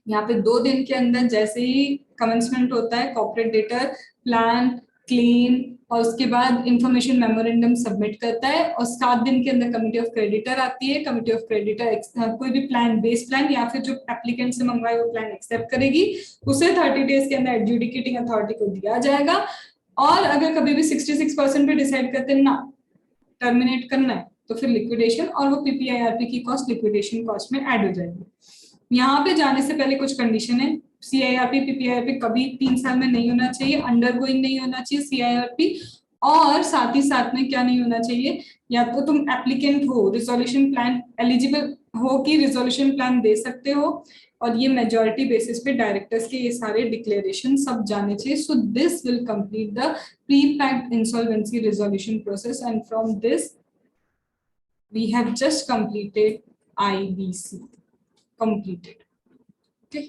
यहाँ पे 2 दिन के अंदर जैसे ही कमेंसमेंट होता है, कॉर्पोरेट डेटर प्लान क्लेम और उसके बाद इंफॉर्मेशन मेमोरेंडम सबमिट करता है, और 7 दिन के अंदर कमिटी ऑफ क्रेडिटर आती है। कमिटी ऑफ क्रेडिटर कोई भी प्लान, बेस प्लान या फिर जो एप्लीकेंट से मंगवाए वो प्लान एक्सेप्ट करेगी, उसे 30 डेज के अंदर एडजुडिकेटिंग अथॉरिटी को दिया जाएगा। और अगर कभी भी 66% पे डिसाइड करते हैं ना टर्मिनेट करना है तो फिर लिक्विडेशन और वो पीपीआईआरपी की कॉस्ट लिक्विडेशन कॉस्ट में ऐड हो जाएगी। यहाँ पे जाने से पहले कुछ कंडीशन है, सीआईआरपी पीपीआईआरपी कभी 3 साल में नहीं होना चाहिए, अंडरगोइंग नहीं होना चाहिए सीआईआरपी, और साथ ही साथ में क्या नहीं होना चाहिए, या तो तुम एप्लीकेंट हो, रिजोल्यूशन प्लान एलिजिबल हो कि रिजोल्यूशन प्लान दे सकते हो, और ये मेजॉरिटी बेसिस पे डायरेक्टर्स के ये सारे डिक्लेरेशन सब जाने चाहिए। So this will complete the pre-packed insolvency resolution process, and from this we have just completed IBC completed. Okay.